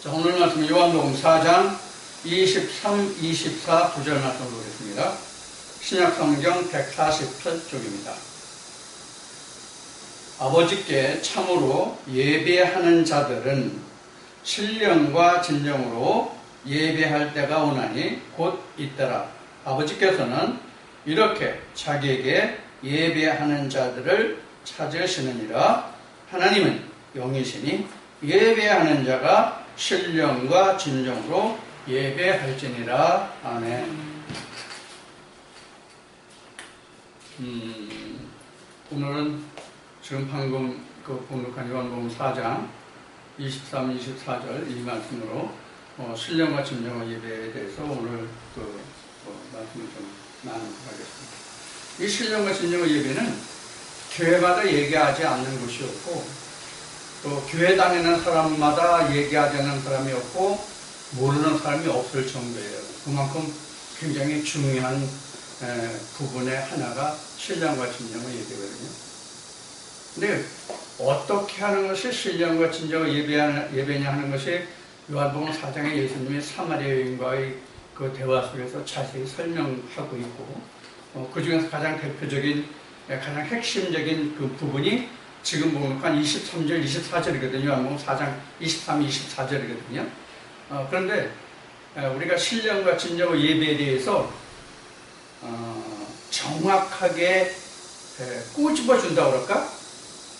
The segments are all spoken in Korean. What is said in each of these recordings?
자, 오늘 말씀 요한복음 4장 23, 24 구절 말씀을 보겠습니다. 신약성경 148쪽입니다. 아버지께 참으로 예배하는 자들은 신령과 진정으로 예배할 때가 오나니 곧 잇따라. 아버지께서는 이렇게 자기에게 예배하는 자들을 찾으시느니라. 하나님은 영이시니 예배하는 자가 신령과 진정으로 예배할지니라. 아멘. 오늘은 지금 방금 봉독한 요한복음 4장 23, 24절 이 말씀으로 신령과 진정과 예배에 대해서 오늘 말씀을 좀 나누도록 하겠습니다. 이 신령과 진정과 예배는 교회마다 얘기하지 않는 것이 없고 또 교회 다니는 사람마다 얘기하지 않는 사람이 없고 모르는 사람이 없을 정도예요. 그만큼 굉장히 중요한 부분의 하나가 신령과 진정과 예배거든요. 근데 어떻게 하는 것이 신령과 진정과 예배냐 하는 것이 요한복음 4장에 예수님이 사마리아 여인과의 그 대화 속에서 자세히 설명하고 있고 그 중에서 가장 대표적인 가장 핵심적인 그 부분이 지금 봉독한 23절, 24절이거든요. 요한복음 4장 23, 24절이거든요. 그런데 우리가 신령과 진정과 예배에 대해서 정확하게 꼬집어준다고 그럴까?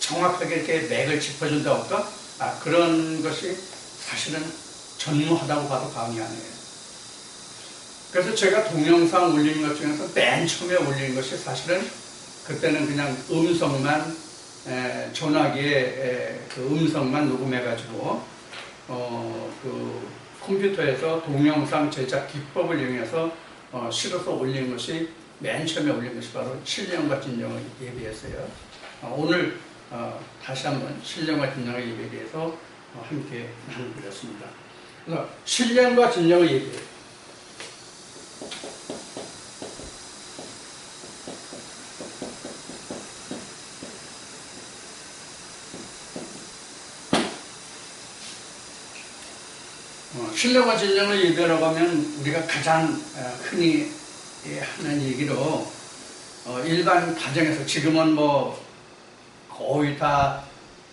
정확하게 이렇게 맥을 짚어준다고 할까? 그런 것이 사실은 전무하다고 봐도 과언이 아니에요. 그래서 제가 동영상 올리는 것 중에서 맨 처음에 올리는 것이 사실은 그때는 그냥 음성만 전화기에 그 음성만 녹음해가지고 그 컴퓨터에서 동영상 제작 기법을 이용해서 실어서 올린 것이 맨 처음에 올린 것이 바로 신령과 진정의 예배였어요. 오늘 다시 한번 신령과 진정의 예배에 대해서 함께 나누겠습니다. 그래서 신령과 진정의 예배. 신령과 진정의 예배라고 하면 우리가 가장 흔히 하는 얘기로 일반 가정에서 지금은 뭐 거의 다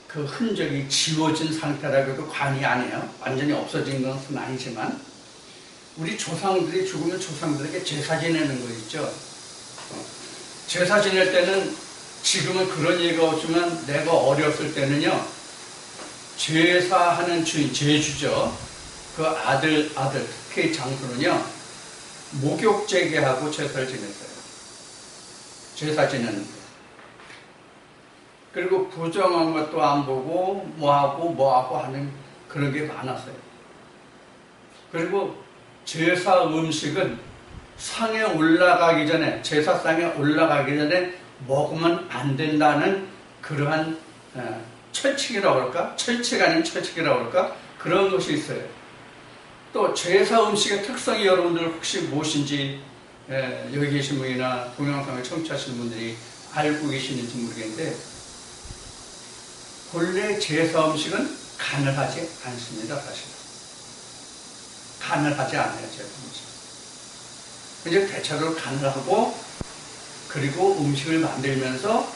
그 흔적이 지워진 상태라고 해도 과언이 아니에요. 완전히 없어진 것은 아니지만 우리 조상들이 죽으면 조상들에게 제사 지내는 거 있죠. 제사 지낼 때는 지금은 그런 얘기가 없지만 내가 어렸을 때는요 제사하는 주인, 제주죠. 그 아들, 특히 장수는요, 목욕제계하고 제사를 지냈어요. 제사 지내는 거. 그리고 부정한 것도 안 보고, 뭐하고 하는 그런 게 많았어요. 그리고 제사 음식은 상에 올라가기 전에, 제사상에 올라가기 전에 먹으면 안 된다는 그러한 철칙이라고 그럴까? 철칙 아닌 철칙이라고 그럴까? 그런 것이 있어요. 또 제사 음식의 특성이 여러분들 혹시 무엇인지 여기 계신 분이나 동영상을 청취하시는 분들이 알고 계시는지 모르겠는데 본래 제사 음식은 간을 하지 않습니다. 사실 간을 하지 않아요. 제사 음식. 이제 대체로 간을 하고 그리고 음식을 만들면서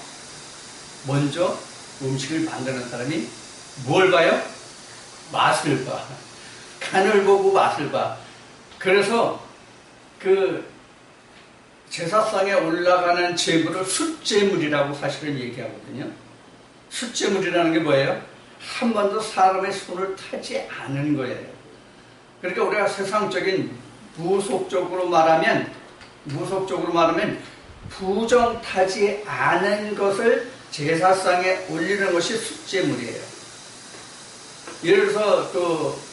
먼저 음식을 만드는 사람이 뭘 봐요? 맛을 봐. 간을 보고 맛을 봐. 그래서 그 제사상에 올라가는 제물을 숫제물이라고 사실은 얘기하거든요. 숫제물이라는 게 뭐예요? 한 번도 사람의 손을 타지 않은 거예요. 그러니까 우리가 세상적인 무속적으로 말하면 부정 타지 않은 것을 제사상에 올리는 것이 숫제물이에요. 예를 들어서 그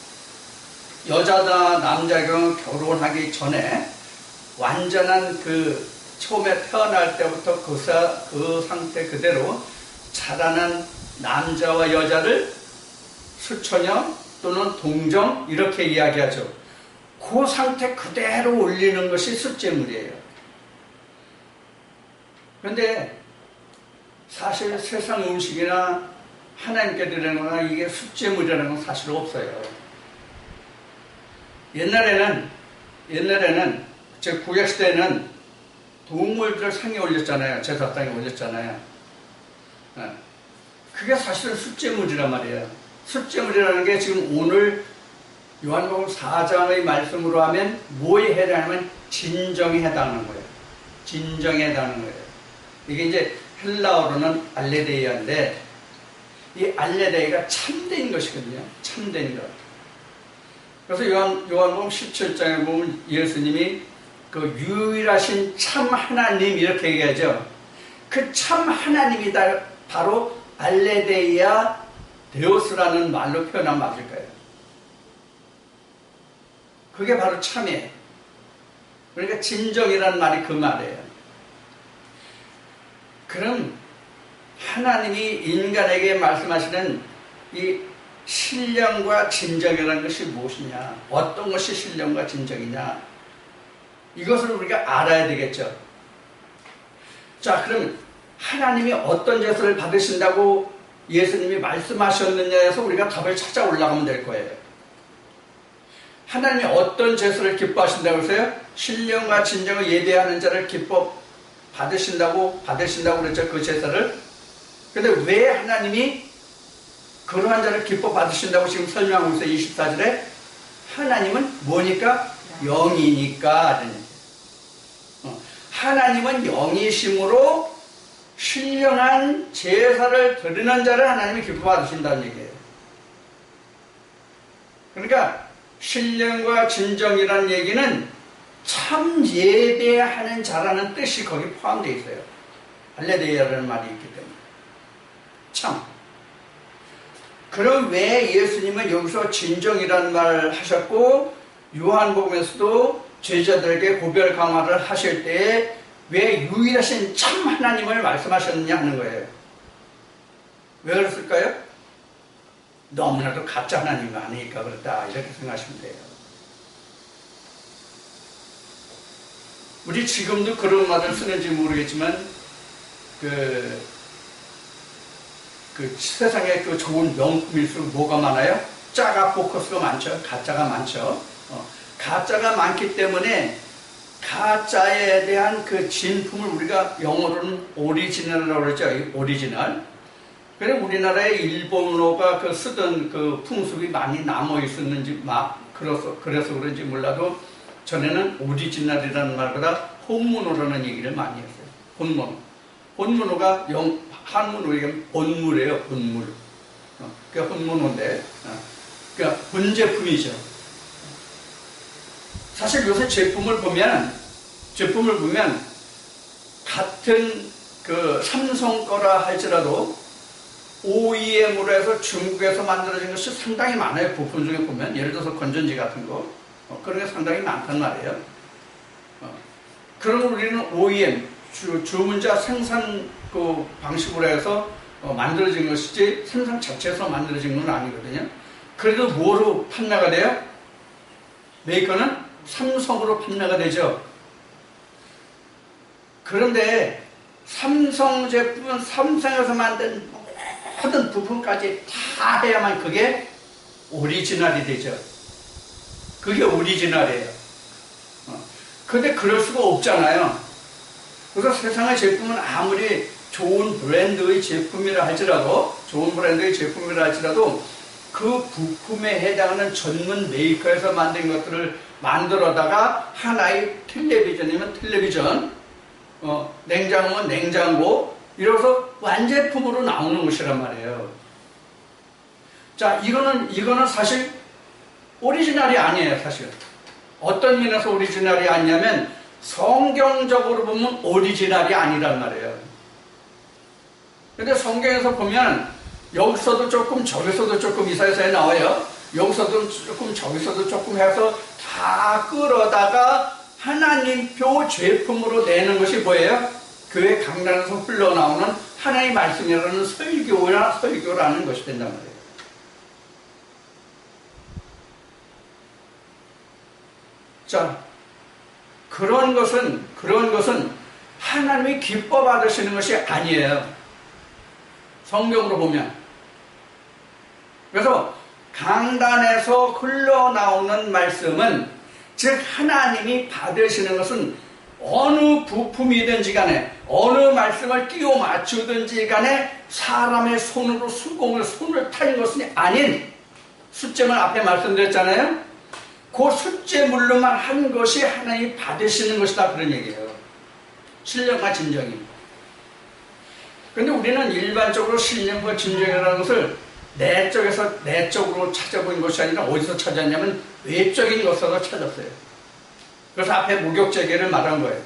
여자나 남자 경우 결혼하기 전에 완전한 그 처음에 태어날 때부터 그 상태 그대로 자라는 남자와 여자를 수처녀 또는 동정 이렇게 이야기하죠. 그 상태 그대로 올리는 것이 숫제물이에요. 그런데 사실 세상 음식이나 하나님께 드리는 거나 이게 숫제물이라는 건 사실 없어요. 옛날에는 제 구약시대에는 동물들 상에 올렸잖아요. 제사상에 올렸잖아요. 그게 사실은 숫제물이란 말이에요. 숫제물이라는 게 지금 오늘 요한복음 4장의 말씀으로 하면 뭐에 해당하면 진정에 해당하는 거예요. 진정에 해당하는 거예요. 이게 이제 헬라어로는 알레데이아인데 이 알레데이가 참된 것이거든요. 참된 것. 그래서 요한복음 17장에 보면 예수님이 그 유일하신 참 하나님 이렇게 얘기하죠. 그 참 하나님이 바로 알레데이아 데오스라는 말로 표현하면 맞을까요? 그게 바로 참이에요. 그러니까 진정이라는 말이 그 말이에요. 그럼 하나님이 인간에게 말씀하시는 이 신령과 진정이라는 것이 무엇이냐? 어떤 것이 신령과 진정이냐? 이것을 우리가 알아야 되겠죠. 자, 그럼 하나님이 어떤 죄를 받으신다고 예수님이 말씀하셨느냐에서 우리가 답을 찾아 올라가면 될 거예요. 하나님이 어떤 죄를 기뻐하신다고 해서요? 신령과 진정을 예배하는 자를 기뻐 받으신다고 그랬죠. 그 제사를. 근데 왜 하나님이 그러한 자를 기뻐 받으신다고 지금 설명하고 있어요. 24절에 하나님은 뭐니까? 영이니까. 하나님은 영이심으로 신령한 제사를 드리는 자를 하나님이 기뻐 받으신다는 얘기예요. 그러니까 신령과 진정이라는 얘기는 참 예배하는 자라는 뜻이 거기 포함되어 있어요. 알레데이아라는 말이 있기 때문에. 참. 그럼 왜 예수님은 여기서 진정이라는 말을 하셨고 요한복음에서도 제자들에게 고별 강화를 하실 때에 왜 유일하신 참 하나님을 말씀하셨느냐 하는 거예요. 왜 그랬을까요? 너무나도 가짜 하나님이 아니니까 그렇다 이렇게 생각하시면 돼요. 우리 지금도 그런 말을 쓰는지 모르겠지만 그 세상에 그 좋은 명품일수록 뭐가 많아요? 짜가 포커스가 많죠. 가짜가 많죠. 가짜가 많기 때문에 가짜에 대한 그 진품을 우리가 영어로는 오리지널이라고 그러죠. 오리지널. 그래 우리나라에 일본어가 그 쓰던 그 풍습이 많이 남아 있었는지 그래서 그런지 몰라도 전에는 오리지널이라는 말보다 혼문어라는 얘기를 많이 했어요. 혼문어가 한문으로 얘기하면 본물이에요. 본물. 그게 혼문어인데 그러니까 본제품이죠. 사실 요새 제품을 보면 같은 그 삼성 거라 할지라도 OEM으로 해서 중국에서 만들어진 것이 상당히 많아요. 부품 중에 보면 예를 들어서 건전지 같은 거 그런 게 상당히 많단 말이에요. 그럼 우리는 OEM 주문자 생산 그 방식으로 해서 만들어진 것이지 생산 자체에서 만들어진 건 아니거든요. 그래도 뭐로 판매가 돼요? 메이커는 삼성으로 판매가 되죠. 그런데 삼성 제품은 삼성에서 만든 모든 부품까지 다 해야만 그게 오리지널이 되죠. 그게 오리지널이에요. 근데 그럴 수가 없잖아요. 그래서 세상의 제품은 아무리 좋은 브랜드의 제품이라 할지라도 그 부품에 해당하는 전문 메이커에서 만든 것들을 만들어다가 하나의 텔레비전이면 텔레비전, 냉장고면 냉장고, 이래서 완제품으로 나오는 것이란 말이에요. 자, 이거는 사실 오리지널이 아니에요, 사실. 어떤 면에서 오리지널이 아니냐면 성경적으로 보면 오리지널이 아니란 말이에요. 근데 성경에서 보면 여기서도 조금 저기서도 조금 이사야서에 나와요. 여기서도 조금 저기서도 조금 해서 다 끌어다가 하나님표 제품으로 내는 것이 뭐예요? 교회 강단에서 흘러나오는 하나님의 말씀이라는 설교라는 것이 된단 말이에요. 자, 그런 것은 하나님이 기뻐 받으시는 것이 아니에요. 성경으로 보면. 그래서 강단에서 흘러나오는 말씀은 즉 하나님이 받으시는 것은 어느 부품이든지 간에 어느 말씀을 끼워 맞추든지 간에 사람의 손으로 수공을 손을 타는 것은 아닌 숫제물 앞에 말씀드렸잖아요. 그 숫제물로만 한 것이 하나님이 받으시는 것이다 그런 얘기예요. 신령과 진정이. 그런데 우리는 일반적으로 신령과 진정이라는 것을 내적으로 찾아본 것이 아니라 어디서 찾았냐면 외적인 것으로 찾았어요. 그래서 앞에 목욕제계를 말한 거예요.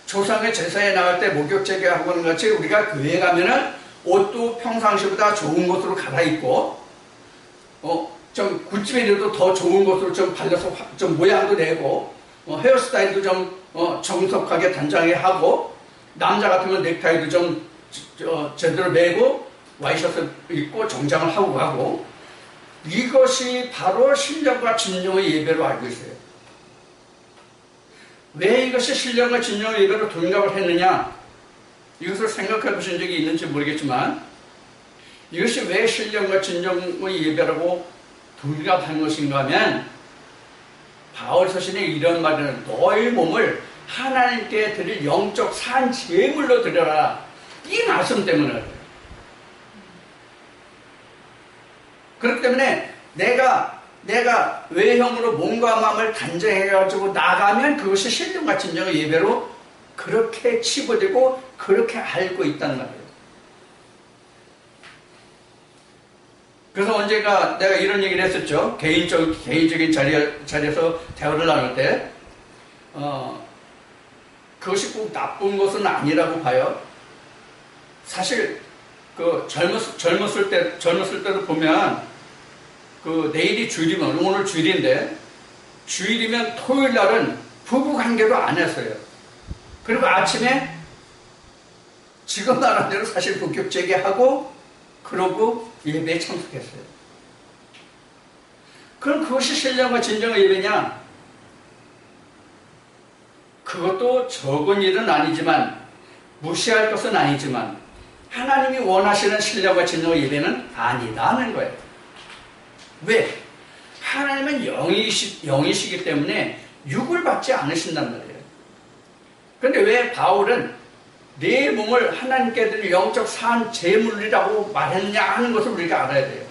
조상의 제사에 나갈 때 목욕제계하고 하는 같이 우리가 교회에 가면은 옷도 평상시보다 좋은 것으로 갈아입고 좀 굿집에도 더 좋은 것으로 좀 발려서 좀 모양도 내고 헤어스타일도 좀 정석하게 단장하게 하고 남자 같으면 넥타이도 좀 제대로 매고 와이셔츠 입고 정장을 하고 가고 이것이 바로 신령과 진정의 예배로 알고 있어요. 왜 이것이 신령과 진정의 예배로 동갑을 했느냐? 이것을 생각해 보신 적이 있는지 모르겠지만 이것이 왜 신령과 진정의 예배라고 동갑한 것인가 하면 바울 서신의 이런 말은 너의 몸을 하나님께 드릴 영적 산 제물로 드려라. 이 말씀 때문에 그렇기 때문에 내가 외형으로 몸과 마음을 단정해가지고 나가면 그것이 신령과 진정의 예배로 그렇게 치부되고 그렇게 알고 있다는 말이에요. 그래서 언젠가 내가 이런 얘기를 했었죠. 개인적인 자리에서 대화를 나눌 때 그것이 꼭 나쁜 것은 아니라고 봐요. 사실 젊었을 때도 보면 내일이 주일이면 오늘 주일인데 주일이면 토요일 날은 부부 관계도 안 했어요. 그리고 아침에 지금 말한 대로 사실 목욕제계하고 그러고 예배에 참석했어요. 그럼 그것이 신령과 진정의 예배냐? 그것도 적은 일은 아니지만 무시할 것은 아니지만 하나님이 원하시는 신령과 진정의 예배는 아니다는 거예요. 왜? 하나님은 영이시기 때문에 육을 받지 않으신단 말이에요. 그런데 왜 바울은 내 몸을 하나님께 드릴 영적 산 제물이라고 말했냐 하는 것을 우리가 알아야 돼요.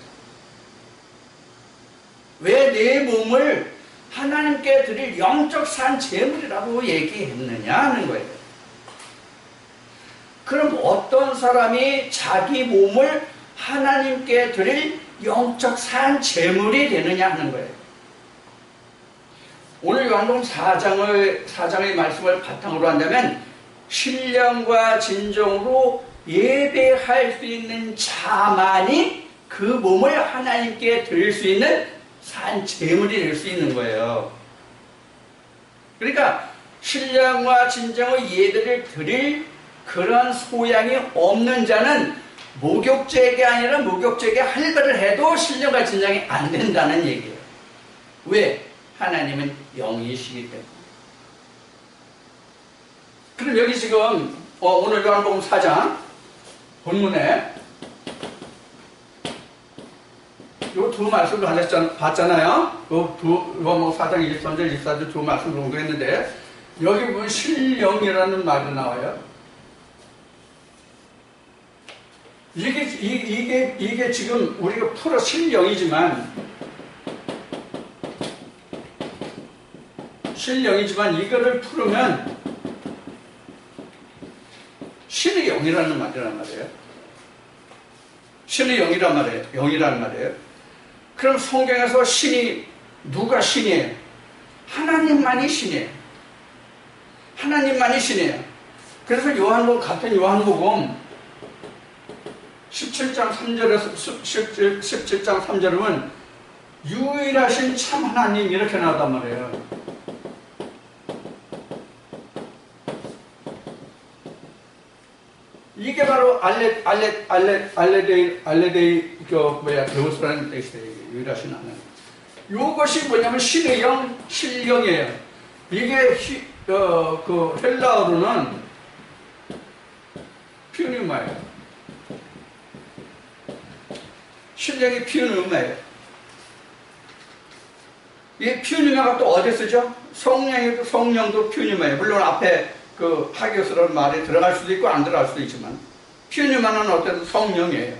왜 내 몸을 하나님께 드릴 영적 산 제물이라고 얘기했느냐 하는 거예요. 그럼 어떤 사람이 자기 몸을 하나님께 드릴 영적 산 제물이 되느냐 하는 거예요. 오늘 요한복음 4장의 말씀을 바탕으로 한다면 신령과 진정으로 예배할 수 있는 자만이 그 몸을 하나님께 드릴 수 있는 산 제물이 될 수 있는 거예요. 그러니까 신령과 진정의 예배를 드릴 그런 소양이 없는 자는 목욕제가 아니라 목욕제게 할배를 해도 신령과 진정이 안 된다는 얘기예요. 왜? 하나님은 영이시기 때문에. 그럼 여기 지금 오늘 요한복음 4장 본문에 요 두 말씀을 봤잖아요. 요한복음 4장 23절 24절 두 말씀을 공부했는데 여기 보면 신령이라는 말이 나와요. 이게 지금 우리가 풀어 신령이지만 이거를 풀으면 신의 영이라는 말이란 말이에요. 신의 영이라는 말이에요. 그럼 성경에서 누가 신이에요? 하나님만이 신이에요. 그래서 같은 요한복음 17장 3절에 보면 유일하신 참 하나님 이렇게 나왔단 말이에요. 이게 바로 알레데이 데우스라는 뜻이에요. 유일하신 하나님. 이것이 뭐냐면 신의 영, 신령이에요. 이게 헬라어로는 퓨니마예요. 신령이 피우는 음마예요. 이 퓨뉴마가 또 어디 쓰죠? 성령도 퓨뉴마예요. 물론 앞에 그 하기오스라는 말이 들어갈 수도 있고 안 들어갈 수도 있지만 퓨뉴마는 어쨌든 성령이에요.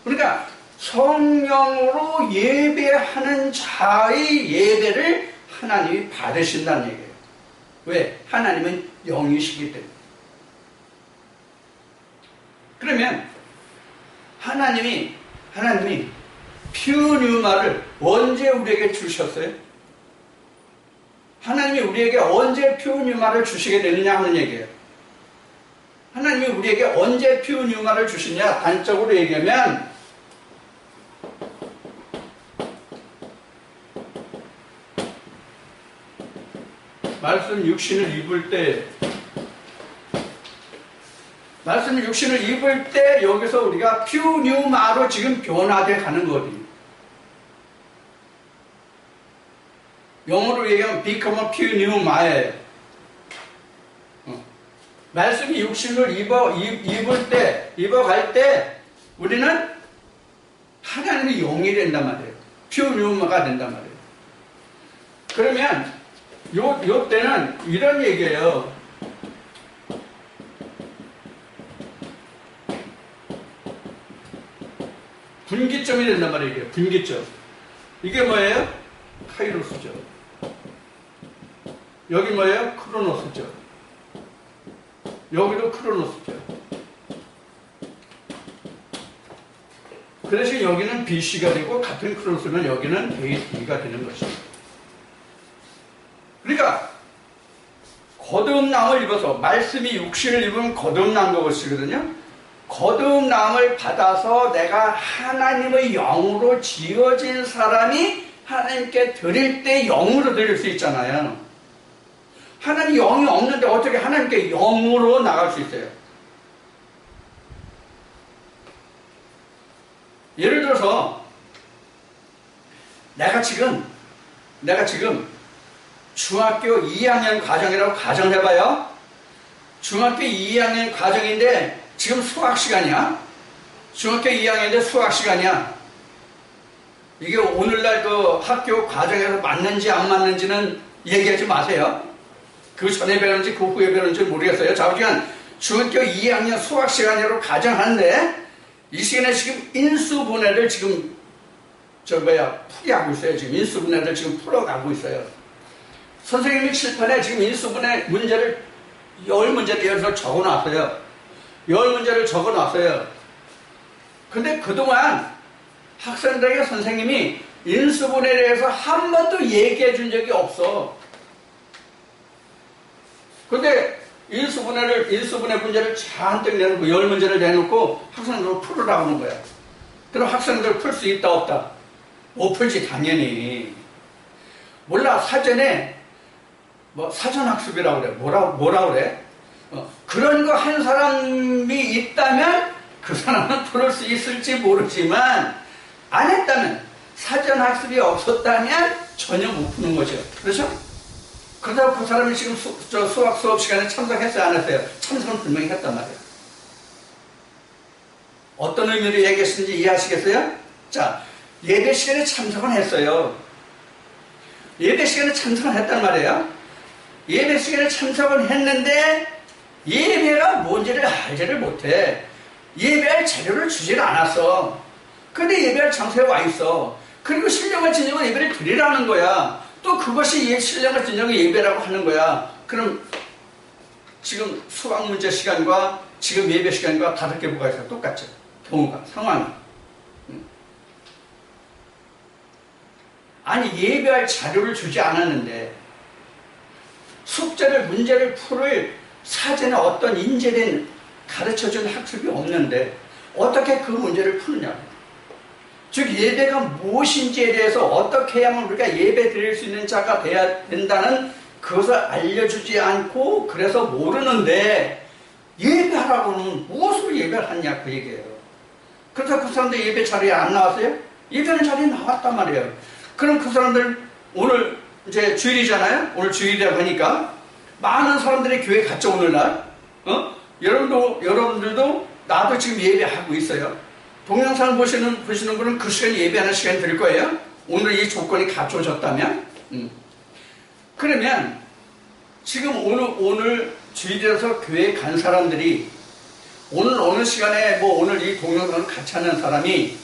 그러니까 성령으로 예배하는 자의 예배를 하나님이 받으신다는 얘기예요. 왜? 하나님은 영이시기 때문에. 그러면 하나님이 퓨뉴마를 언제 우리에게 주셨어요? 하나님이 우리에게 언제 퓨뉴마를 주시게 되느냐 하는 얘기예요. 하나님이 우리에게 언제 퓨뉴마를 주시냐? 단적으로 얘기하면 말씀 육신을 입을 때 여기서 우리가 퓨뉴마로 지금 변화돼 가는 거거든요. 영어로 얘기하면 become a 퓨뉴마예요. 말씀이 육신을 입어갈 때 우리는 하나님의 영이 된단 말이에요. 퓨뉴마가 된단 말이에요. 그러면 요 때는 이런 얘기예요. 분기점이 된단 말이에요. 분기점. 이게 뭐예요? 카이로스죠. 여기 뭐예요? 크로노스죠. 여기도 크로노스죠. 그 대신 여기는 BC가 되고 같은 크로노스면 여기는 AD가 되는 것입니다. 그러니까 거듭남을 입어서 말씀이 육신을 입으면 거듭난 것이거든요. 거듭남을 받아서 내가 하나님의 영으로 지어진 사람이 하나님께 드릴 때 영으로 드릴 수 있잖아요. 하나님 영이 없는데 어떻게 하나님께 영으로 나갈 수 있어요? 예를 들어서 내가 지금 중학교 2학년 과정이라고 가정해봐요. 중학교 2학년 과정인데 지금 수학 시간이야. 중학교 2학년인데 수학 시간이야. 이게 오늘날 그 학교 과정에서 맞는지 안 맞는지는 얘기하지 마세요. 그 전에 배웠는지 그 후에 배웠는지 모르겠어요. 자우지간 중학교 2학년 수학 시간으로 가정하는데 이 시간에 지금 인수분해를 지금 풀이하고 있어요. 지금 인수분해를 지금 풀어가고 있어요. 선생님이 칠판에 지금 인수분해 문제를 10문제를 여기서 적어놨어요. 10문제를 적어놨어요. 근데 그동안 학생들에게 선생님이 인수분해에 대해서 한 번도 얘기해 준 적이 없어. 근데 인수분해 문제를 잔뜩 내놓고 10문제를 내놓고 학생들을 풀으라고 하는 거야. 그럼 학생들 풀 수 있다 없다? 못 풀지 당연히. 몰라 사전에 사전학습이라고 그래. 뭐라 그래? 그런 거 한 사람이 있다면 그 사람은 풀을 수 있을지 모르지만 안 했다면 사전학습이 없었다면 전혀 못 푸는 거죠. 그렇죠? 그렇다고 그 사람이 지금 수학 수업 시간에 참석했어요? 안 했어요? 참석은 분명히 했단 말이에요. 어떤 의미로 얘기했는지 이해하시겠어요? 자, 예배 시간에 참석은 했어요. 예배 시간에 참석은 했단 말이에요. 예배 시간에 참석은 했는데 예배가 뭔지를 알지를 못해. 예배할 자료를 주질 않았어. 근데 예배할 장소에 와 있어. 그리고 신령을 지니고 예배를 드리라는 거야. 또 그것이 신령을 지니고 예배라고 하는 거야. 그럼 지금 수학 문제 시간과 지금 예배 시간과 다를 게 뭐가 있어요? 똑같죠. 경우가, 상황이. 아니 예배할 자료를 주지 않았는데 숙제를 문제를 풀을 사전에 어떤 인제된 가르쳐준 학습이 없는데 어떻게 그 문제를 푸느냐. 즉 예배가 무엇인지에 대해서 어떻게 해야만 우리가 예배 드릴 수 있는 자가 돼야 된다는 그것을 알려주지 않고 그래서 모르는데 예배하라고는 무엇으로 예배를 하냐 그 얘기예요. 그렇다고 그 사람들 예배 자리에 안 나왔어요? 예배는 자리에 나왔단 말이에요. 그럼 그 사람들 오늘 이제 주일이잖아요. 오늘 주일이라고 하니까 많은 사람들이 교회 갔죠 오늘날. 여러분들도 나도 지금 예배하고 있어요. 동영상 보시는 분은 그 시간에 예배하는 시간이 될 거예요. 오늘 이 조건이 갖춰졌다면 그러면 지금 오늘 주일에서 교회에 간 사람들이 오늘 어느 시간에 오늘 이 동영상을 같이 하는 사람이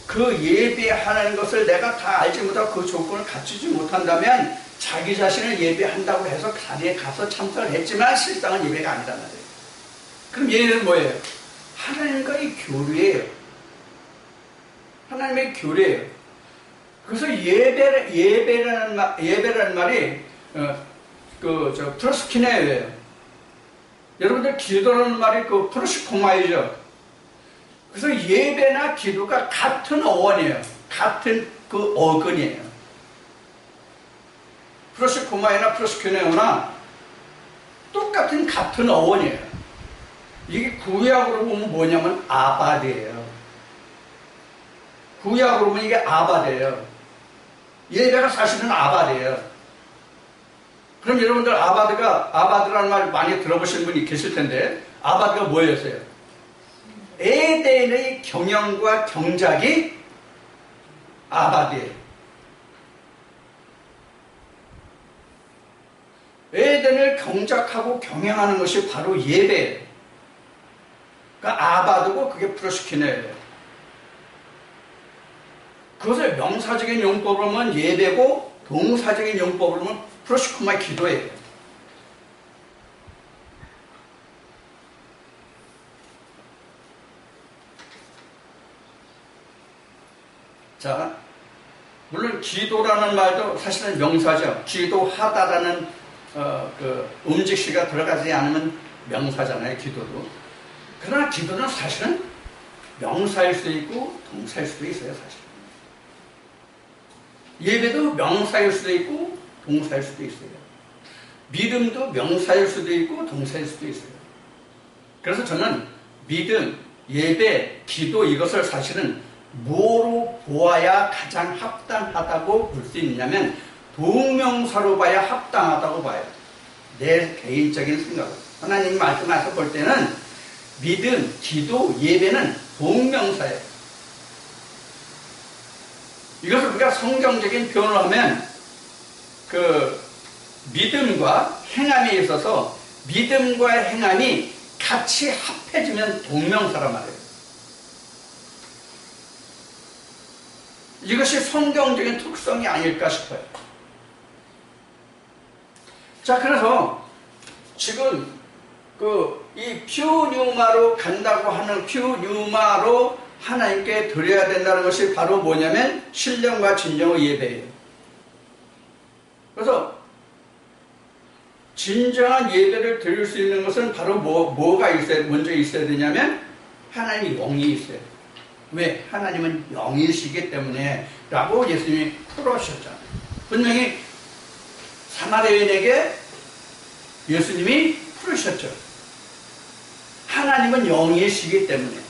그 예배하는 것을 내가 다 알지 못하고 그 조건을 갖추지 못한다면 자기 자신을 예배한다고 해서 그 자리에 가서 참석을 했지만 실상은 예배가 아니란 말이에요. 그럼 얘는 뭐예요? 하나님과의 교류예요. 하나님의 교류예요. 그래서 예배라는 말이 프로스키네예요. 여러분들 기도라는 말이 프로시코마이죠. 그래서 예배나 기도가 같은 어원이에요. 같은 어근이에요. 프로시코마이나 프로시키네오나 똑같은 같은 어원이에요. 이게 구약으로 보면 뭐냐면 아바드예요. 구약으로 보면 이게 아바드예요. 예배가 사실은 아바드예요. 그럼 여러분들 아바드라는 말 많이 들어보신 분이 계실 텐데 아바드가 뭐였어요? 에덴의 경영과 경작이 아바드예요. 에덴을 경작하고 경영하는 것이 바로 예배예요. 그러니까 아바드고 그게 프로시키네예요. 그것을 명사적인 용법으로 하면 예배고 동사적인 용법으로 하면 프로시코마의 기도예요. 자, 물론 기도라는 말도 사실은 명사죠. 기도하다라는 음직시가 들어가지 않으면 명사잖아요. 기도도. 그러나 기도는 사실은 명사일 수도 있고 동사일 수도 있어요. 사실. 예배도 명사일 수도 있고 동사일 수도 있어요. 믿음도 명사일 수도 있고 동사일 수도 있어요. 그래서 저는 믿음, 예배, 기도 이것을 사실은 뭐로 보아야 가장 합당하다고 볼 수 있냐면 동명사로 봐야 합당하다고 봐요. 내 개인적인 생각은. 하나님 말씀에서 볼 때는 믿음, 기도, 예배는 동명사예요. 이것을 우리가 성경적인 표현을 하면 믿음과 행함에 있어서 믿음과 행함이 같이 합해지면 동명사란 말이에요. 이것이 성경적인 특성이 아닐까 싶어요. 자, 그래서 지금 이 퓨뉴마로 간다고 하는 퓨뉴마로 하나님께 드려야 된다는 것이 바로 뭐냐면 신령과 진정의 예배예요. 그래서 진정한 예배를 드릴 수 있는 것은 바로 뭐가 먼저 있어야 되냐면 하나님의 영이 있어요. 왜? 하나님은 영이시기 때문에 라고 예수님이 풀어주셨잖아요. 분명히 사마리아인에게 예수님이 풀으셨죠. 하나님은 영이시기 때문에.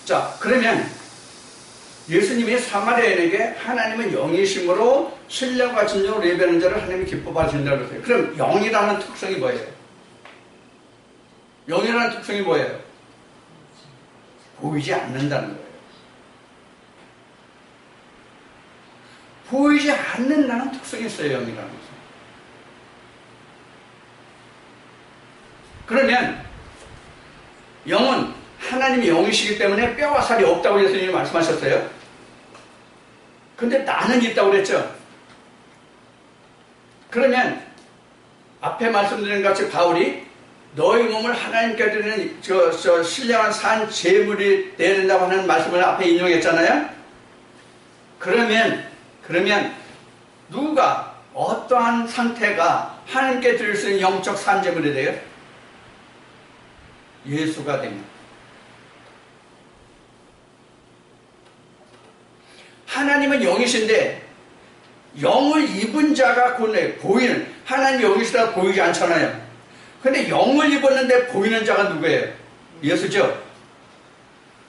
자, 그러면 예수님이 사마리아인에게 하나님은 영이심으로 신령과 진정으로 예배하는 자를 하나님이 기뻐 주신다고 그랬어요. 그럼 영이라는 특성이 뭐예요? 영이라는 특성이 뭐예요? 보이지 않는다는 거예요. 보이지 않는다는 특성이 있어요. 영이라는 것은. 그러면 영은 하나님이 영이시기 때문에 뼈와 살이 없다고 예수님이 말씀하셨어요. 근데 나는 있다고 그랬죠. 그러면 앞에 말씀드린 것 같이 바울이 너희 몸을 하나님께 드리는 신령한 산 제물이 되어야 된다고 하는 말씀을 앞에 인용했잖아요. 그러면 누가 어떠한 상태가 하나님께 드릴 수 있는 영적 산제물이 돼요? 예수가 됩니다. 하나님은 영이신데 영을 입은 자가 곧 보이는, 하나님 영이시다 보이지 않잖아요. 근데 영을 입었는데 보이는 자가 누구예요? 예수죠.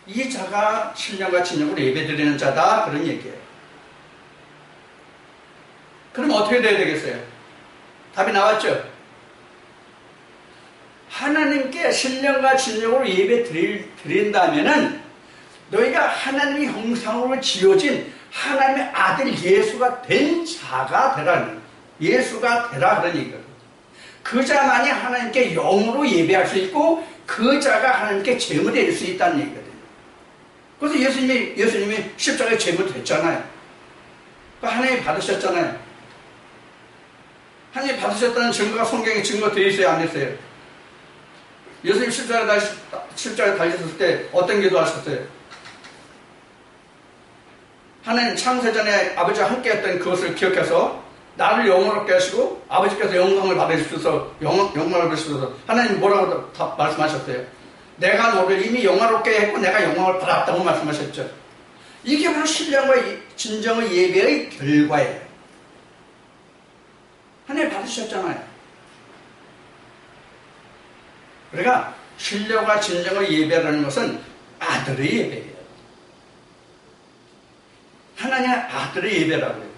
이 자가 신령과 진정으로 예배드리는 자다, 그런 얘기예요. 그럼 어떻게 돼야 되겠어요? 답이 나왔죠? 하나님께 신령과 진정으로 예배 드린다면은 너희가 하나님의 형상으로 지어진 하나님의 아들 예수가 된 자가 되라는, 예수가 되라 그런 얘기거든요. 그 자만이 하나님께 영으로 예배할 수 있고 그 자가 하나님께 제물이 될 수 있다는 얘기거든요. 그래서 예수님이 십자가에 제물 됐잖아요. 하나님이 받으셨잖아요. 하나님이 받으셨다는 증거가 성경에 증거되어 있어요, 안 했어요? 예수님 십자가에 달리셨을 때 어떤 기도 하셨어요? 하나님 창세전에 아버지와 함께 했던 그것을 기억해서 나를 영원롭게 하시고 아버지께서 영광을 받으셔서 영광을 받으셔서 하나님 뭐라고 말씀하셨어요? 내가 너를 이미 영화롭게 했고 내가 영광을 받았다고 말씀하셨죠. 이게 바로 신령과 진정의 예배의 결과예요. 하나님 받으셨잖아요. 그러니까 신령과 진정의 예배라는 것은 아들의 예배예요. 하나님의 아들의 예배라고 해요.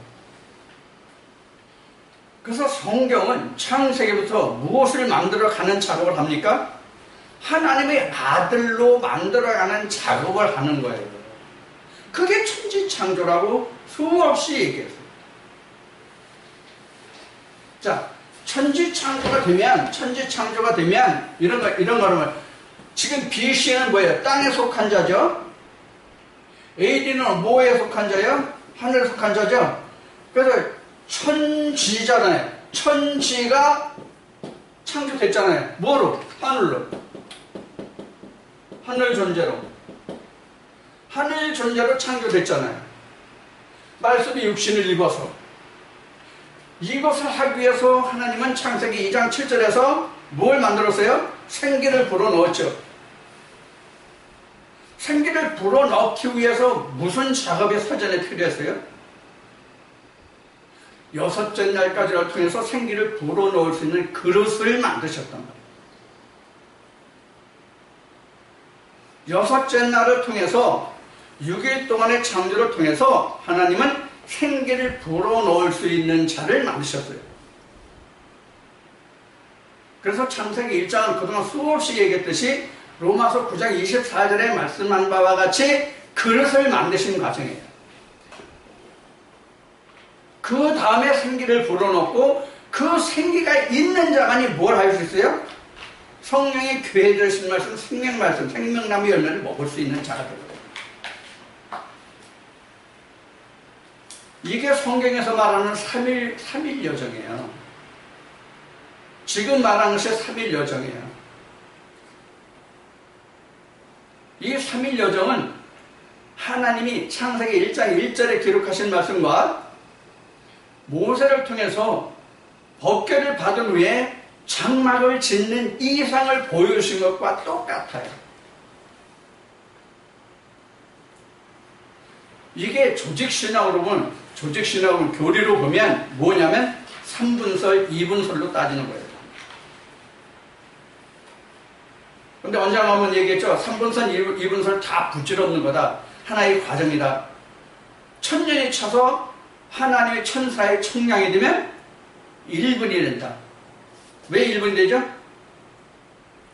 그래서 성경은 창세기부터 무엇을 만들어가는 작업을 합니까? 하나님의 아들로 만들어가는 작업을 하는 거예요. 그게 천지창조라고 수없이 얘기했어요. 자, 천지창조가 되면 이런 거는 지금 BC는 뭐예요? 땅에 속한 자죠. AD는 뭐에 속한 자예요? 하늘에 속한 자죠. 그래서 천지잖아요. 천지가 창조됐잖아요. 뭐로? 하늘로. 하늘 존재로. 하늘 존재로 창조됐잖아요. 말씀이 육신을 입어서. 이것을 하기 위해서 하나님은 창세기 2장 7절에서 뭘 만들었어요? 생기를 불어넣었죠. 생기를 불어넣기 위해서 무슨 작업이 사전에 필요했어요? 여섯째 날까지를 통해서 생기를 불어넣을 수 있는 그릇을 만드셨단 말이에요. 여섯째 날을 통해서 6일 동안의 창조를 통해서 하나님은 생기를 불어넣을 수 있는 자를 만드셨어요. 그래서 창세기 1장은 그동안 수없이 얘기했듯이 로마서 9장 24절에 말씀한 바와 같이 그릇을 만드신 과정이에요. 그 다음에 생기를 불어넣고 그 생기가 있는 자만이 뭘 할 수 있어요? 성령의 교회에 들으신 말씀, 생명 말씀, 생명나무 열매를 먹을 수 있는 자가 되거든요. 이게 성경에서 말하는 3일 여정이에요. 지금 말하는 것이 3일 여정이에요. 이 3일 여정은 하나님이 창세기 1장 1절에 기록하신 말씀과 모세를 통해서 법궤를 받은 후에 장막을 짓는 이상을 보여주신 것과 똑같아요. 이게 조직신학으로 보면, 교리로 보면 뭐냐면 3분설, 2분설로 따지는 거예요. 근데 언젠가 한번 얘기했죠. 3분설, 2분설 다 부질없는 거다. 하나의 과정이다. 1000년이 차서 하나님의 천사의 청량이 되면 1분이 된다. 왜 1분이 되죠?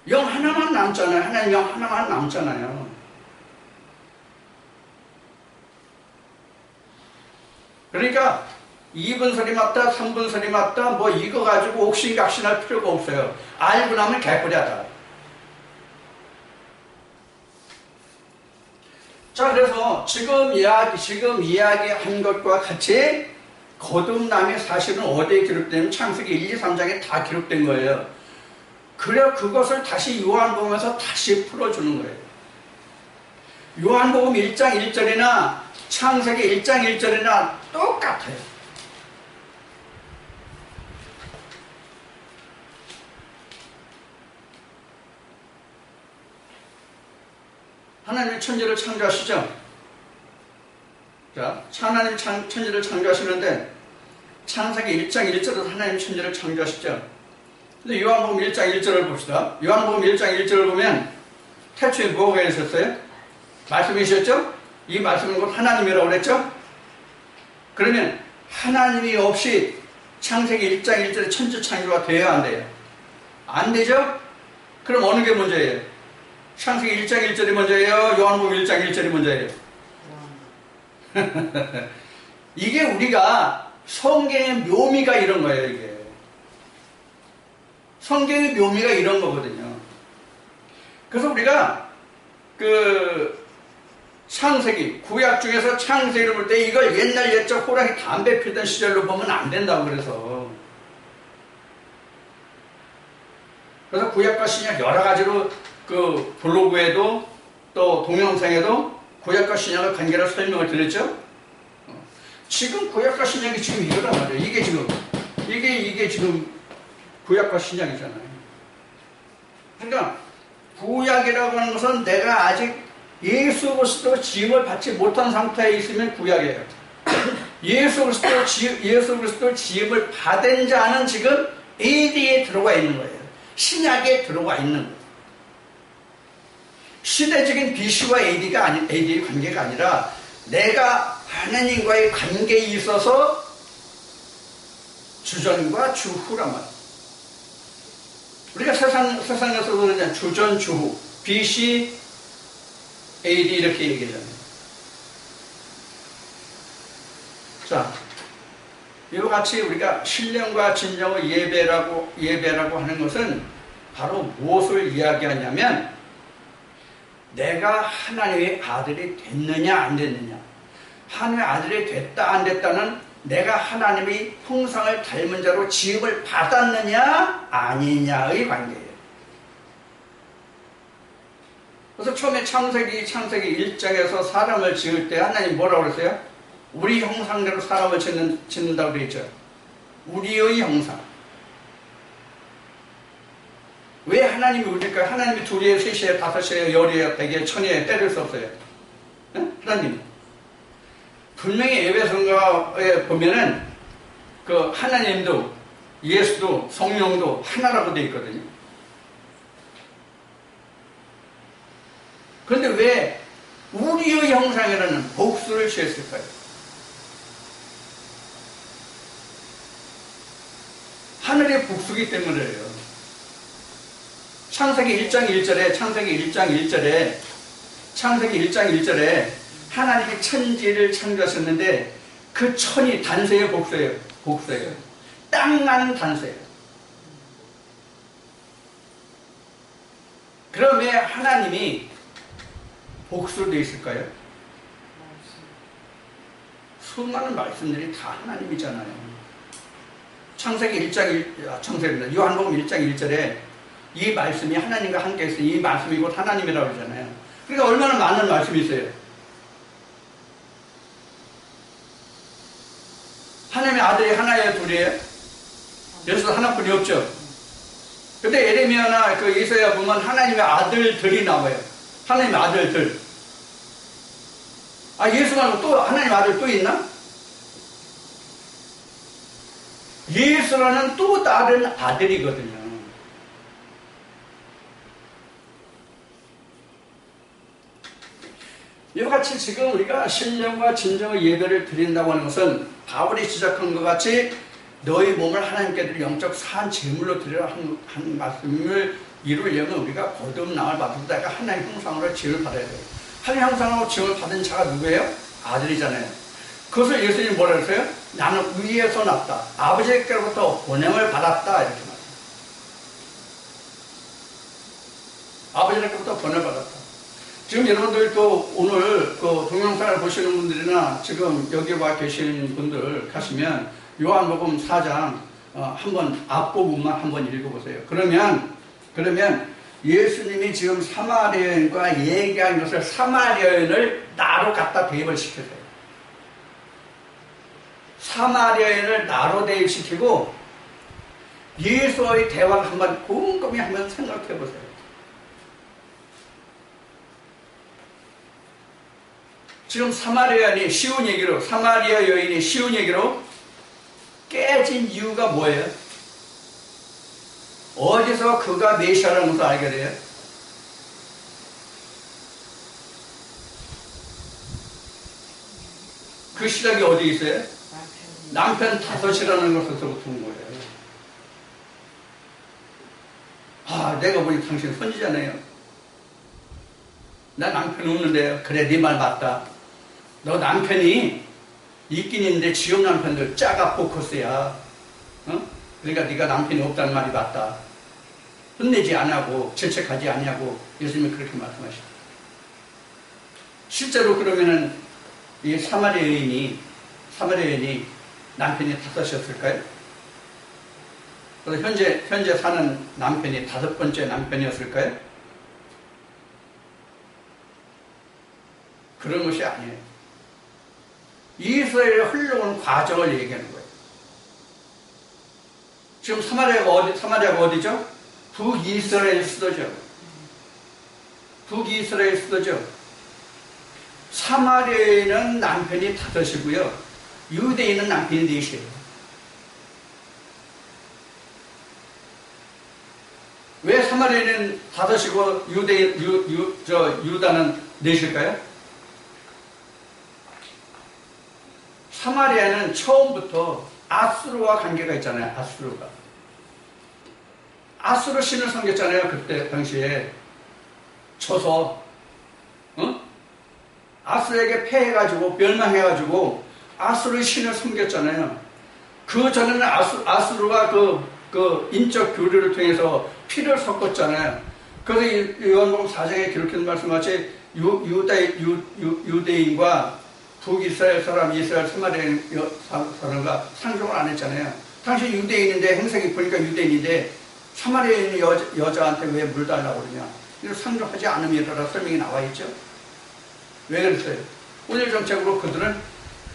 영 하나만 남잖아요. 하나님 영 하나만 남잖아요. 그러니까 2분설이 맞다, 3분설이 맞다, 뭐 이거 가지고 옥신각신할 필요가 없어요. 알고 나면 개꿀이하다. 자, 그래서 지금 이야기한 것과 같이 거듭남이 사실은 어디에 기록되면 창세기 1, 2, 3장에 다 기록된 거예요. 그래 그것을 다시 요한복음에서 다시 풀어주는 거예요. 요한복음 1장 1절이나 창세기 1장 1절이나 똑같아요. 하나님이 천지를 창조하시죠. 자, 하나님 천지를 창조하시는데 창세기 1장 1절에서 하나님 천지를 창조하시죠. 근데 요한복음 1장 1절을 봅시다. 요한복음 1장 1절을 보면 태초에 뭐가 있었어요? 말씀이셨죠? 이 말씀은 곧 하나님이라고 그랬죠? 그러면 하나님이 없이 창세기 1장 1절에 천지 창조가 돼요, 안 돼요? 안 되죠? 그럼 어느 게 먼저예요? 창세기 1장 1절이 먼저예요? 요한복음 1장 1절이 먼저예요? 이게 우리가 성경의 묘미가 이런 거예요, 이게. 성경의 묘미가 이런 거거든요. 그래서 우리가 창세기, 구약 중에서 창세기를 볼 때 이걸 옛날 옛적 호랑이 담배 피던 시절로 보면 안 된다고 그래서. 그래서 구약과 신약 여러 가지로 블로그에도 또 동영상에도 구약과 신약의 관계를 설명을 드렸죠. 지금 구약과 신약이 지금 이거란 말이에요. 이게 지금 구약과 신약이잖아요. 그러니까 구약이라고 하는 것은 내가 아직 예수 그리스도 지음을 받지 못한 상태에 있으면 구약이에요. 예수 그리스도 지음을 받은 자는 지금 AD에 들어가 있는 거예요. 신약에 들어가 있는 거예요. 시대적인 BC와 AD의 관계가 아니라 내가 하나님과의 관계에 있어서 주전과 주후란 말이에요. 우리가 세상에서도 그냥 주전, 주후, BC, AD 이렇게 얘기하잖아요. 자, 이와 같이 우리가 신령과 진정의 예배라고 하는 것은 바로 무엇을 이야기하냐면 내가 하나님의 아들이 됐느냐 안 됐느냐, 하나님의 아들이 됐다 안 됐다는 내가 하나님의 형상을 닮은 자로 지음을 받았느냐 아니냐의 관계예요. 그래서 처음에 창세기 1장에서 사람을 지을 때 하나님 뭐라고 그랬어요? 우리 형상대로 사람을 짓는다고 그랬죠. 우리의 형상. 왜 하나님이 우리일까요? 하나님이 둘이에요, 셋이에요, 다섯이에요, 열이에요, 백이에요, 천이에요, 때릴 수 없어요. 응? 하나님. 분명히 예배성가에 보면은 하나님도 예수도 성령도 하나라고 되어 있거든요. 그런데 왜 우리의 형상이라는 복수를 취했을까요? 하늘의 복수기 때문이에요. 창세기 1장 1절에 하나님이 천지를 창조하셨는데 그 천이 단서예요, 복수예요. 땅만 단서예요. 그럼 왜 하나님이 복수로 되어 있을까요? 수많은 말씀들이 다 하나님이잖아요. 요한복음 1장 1절에 이 말씀이 하나님과 함께 있어요. 이 말씀이 곧 하나님이라고 그러잖아요. 그러니까 얼마나 많은 말씀이 있어요. 하나님의 아들이 하나예요, 둘이에요? 예수도 하나뿐이 없죠. 근데 예레미야나 이사야 보면 하나님의 아들들이 나와요. 하나님의 아들들. 예수 말고 또 하나님의 아들 또 있나? 예수라는 또 다른 아들이거든요. 이와 같이 지금 우리가 신령과 진정의 예배를 드린다고 하는 것은 바울이 지적한 것 같이 너희 몸을 하나님께 드릴 영적 산 제물로 드리라 한 말씀을 이루려면 우리가 거듭남을 받았다가 하나님 형상으로 지음을 받아야 돼요. 하나님 형상으로 지음을 받은 자가 누구예요? 아들이잖아요. 그것을 예수님이 뭐라 그랬어요? 나는 위에서 났다. 아버지께로부터 본향을 받았다. 이렇게 말해요. 아버지께로부터 본향을 받았다. 지금 여러분들도 오늘 동영상을 보시는 분들이나 지금 여기 와 계시는 분들 가시면 요한복음 4장 한번 앞부분만 한번 읽어보세요. 그러면 예수님이 지금 사마리아 여인과 얘기한 것을 사마리아 여인을 나로 갖다 대입을 시켜서요. 사마리아 여인을 나로 대입시키고 예수와의 대화를 한번 곰곰이 한번 생각해 보세요. 지금 사마리아 여인이 쉬운 얘기로 깨진 이유가 뭐예요? 어디서 그가 메시아라는 것을 알게 돼요? 그 시작이 어디 있어요? 남편 다섯이라는 것에서부터 온 거예요. 내가 보니 당신 선지자네요. 나 남편 없는데요. 그래, 네 말 맞다. 너 남편이 있긴 있는데 지역 남편들 짜가 포커스야. 어? 그러니까 네가 남편이 없다는 말이 맞다. 혼내지 않냐고, 질책하지 않냐고 예수님이 그렇게 말씀하십니다. 실제로 그러면은 이 사마리아 여인이 남편이 다섯이었을까요? 그래서 현재 사는 남편이 다섯 번째 남편이었을까요? 그런 것이 아니에요. 이스라엘에 흘러온 과정을 얘기하는 거예요. 지금 사마리아가 어디죠? 북이스라엘 수도죠. 북이스라엘 수도죠. 사마리아에는 남편이 다섯이고요. 유대인은 남편이 넷이에요. 왜 사마리아는 다섯이고 유다는 넷일까요? 사마리아는 처음부터 아수르와 관계가 있잖아요. 아수르 신을 섬겼잖아요. 그때 당시에 쳐서 아수르에게 패해가지고 멸망해가지고 아수르 신을 섬겼잖아요. 그 전에는 아수르가 그 인적 교류를 통해서 피를 섞었잖아요. 그래서 요한복음 4장에 기록된 말씀같이 유대인과 북이스라엘 사람, 이스라엘 사마리아 사람과 상종을 안 했잖아요. 당시 유대인인데 행색이 보니까 유대인인데 사마리아인 여자한테 왜 물 달라고 그러냐. 이거 상종하지 않음이라라 설명이 나와 있죠. 왜 그랬어요? 혼혈 정책으로 그들은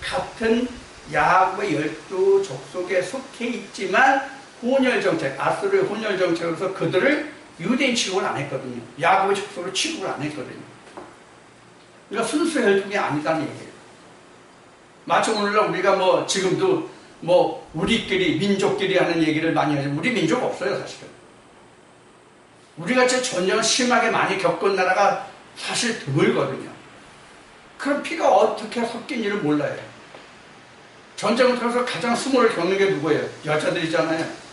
같은 야곱의 12족속에 속해 있지만 혼혈 정책, 아수르의 혼혈 정책으로서 그들을 유대인 취급을 안 했거든요. 야곱의 족속으로 취급을 안 했거든요. 그러니까 순수 혈통이 아니다는 얘기예요. 마치 오늘날 우리가 지금도 우리끼리 민족끼리 하는 얘기를 많이 하죠. 우리 민족 없어요, 사실은. 우리같이 전쟁을 심하게 많이 겪은 나라가 사실 드물거든요. 그럼 피가 어떻게 섞인지를 몰라요. 전쟁을 통해서 가장 수모를 겪는 게 누구예요? 여자들이잖아요.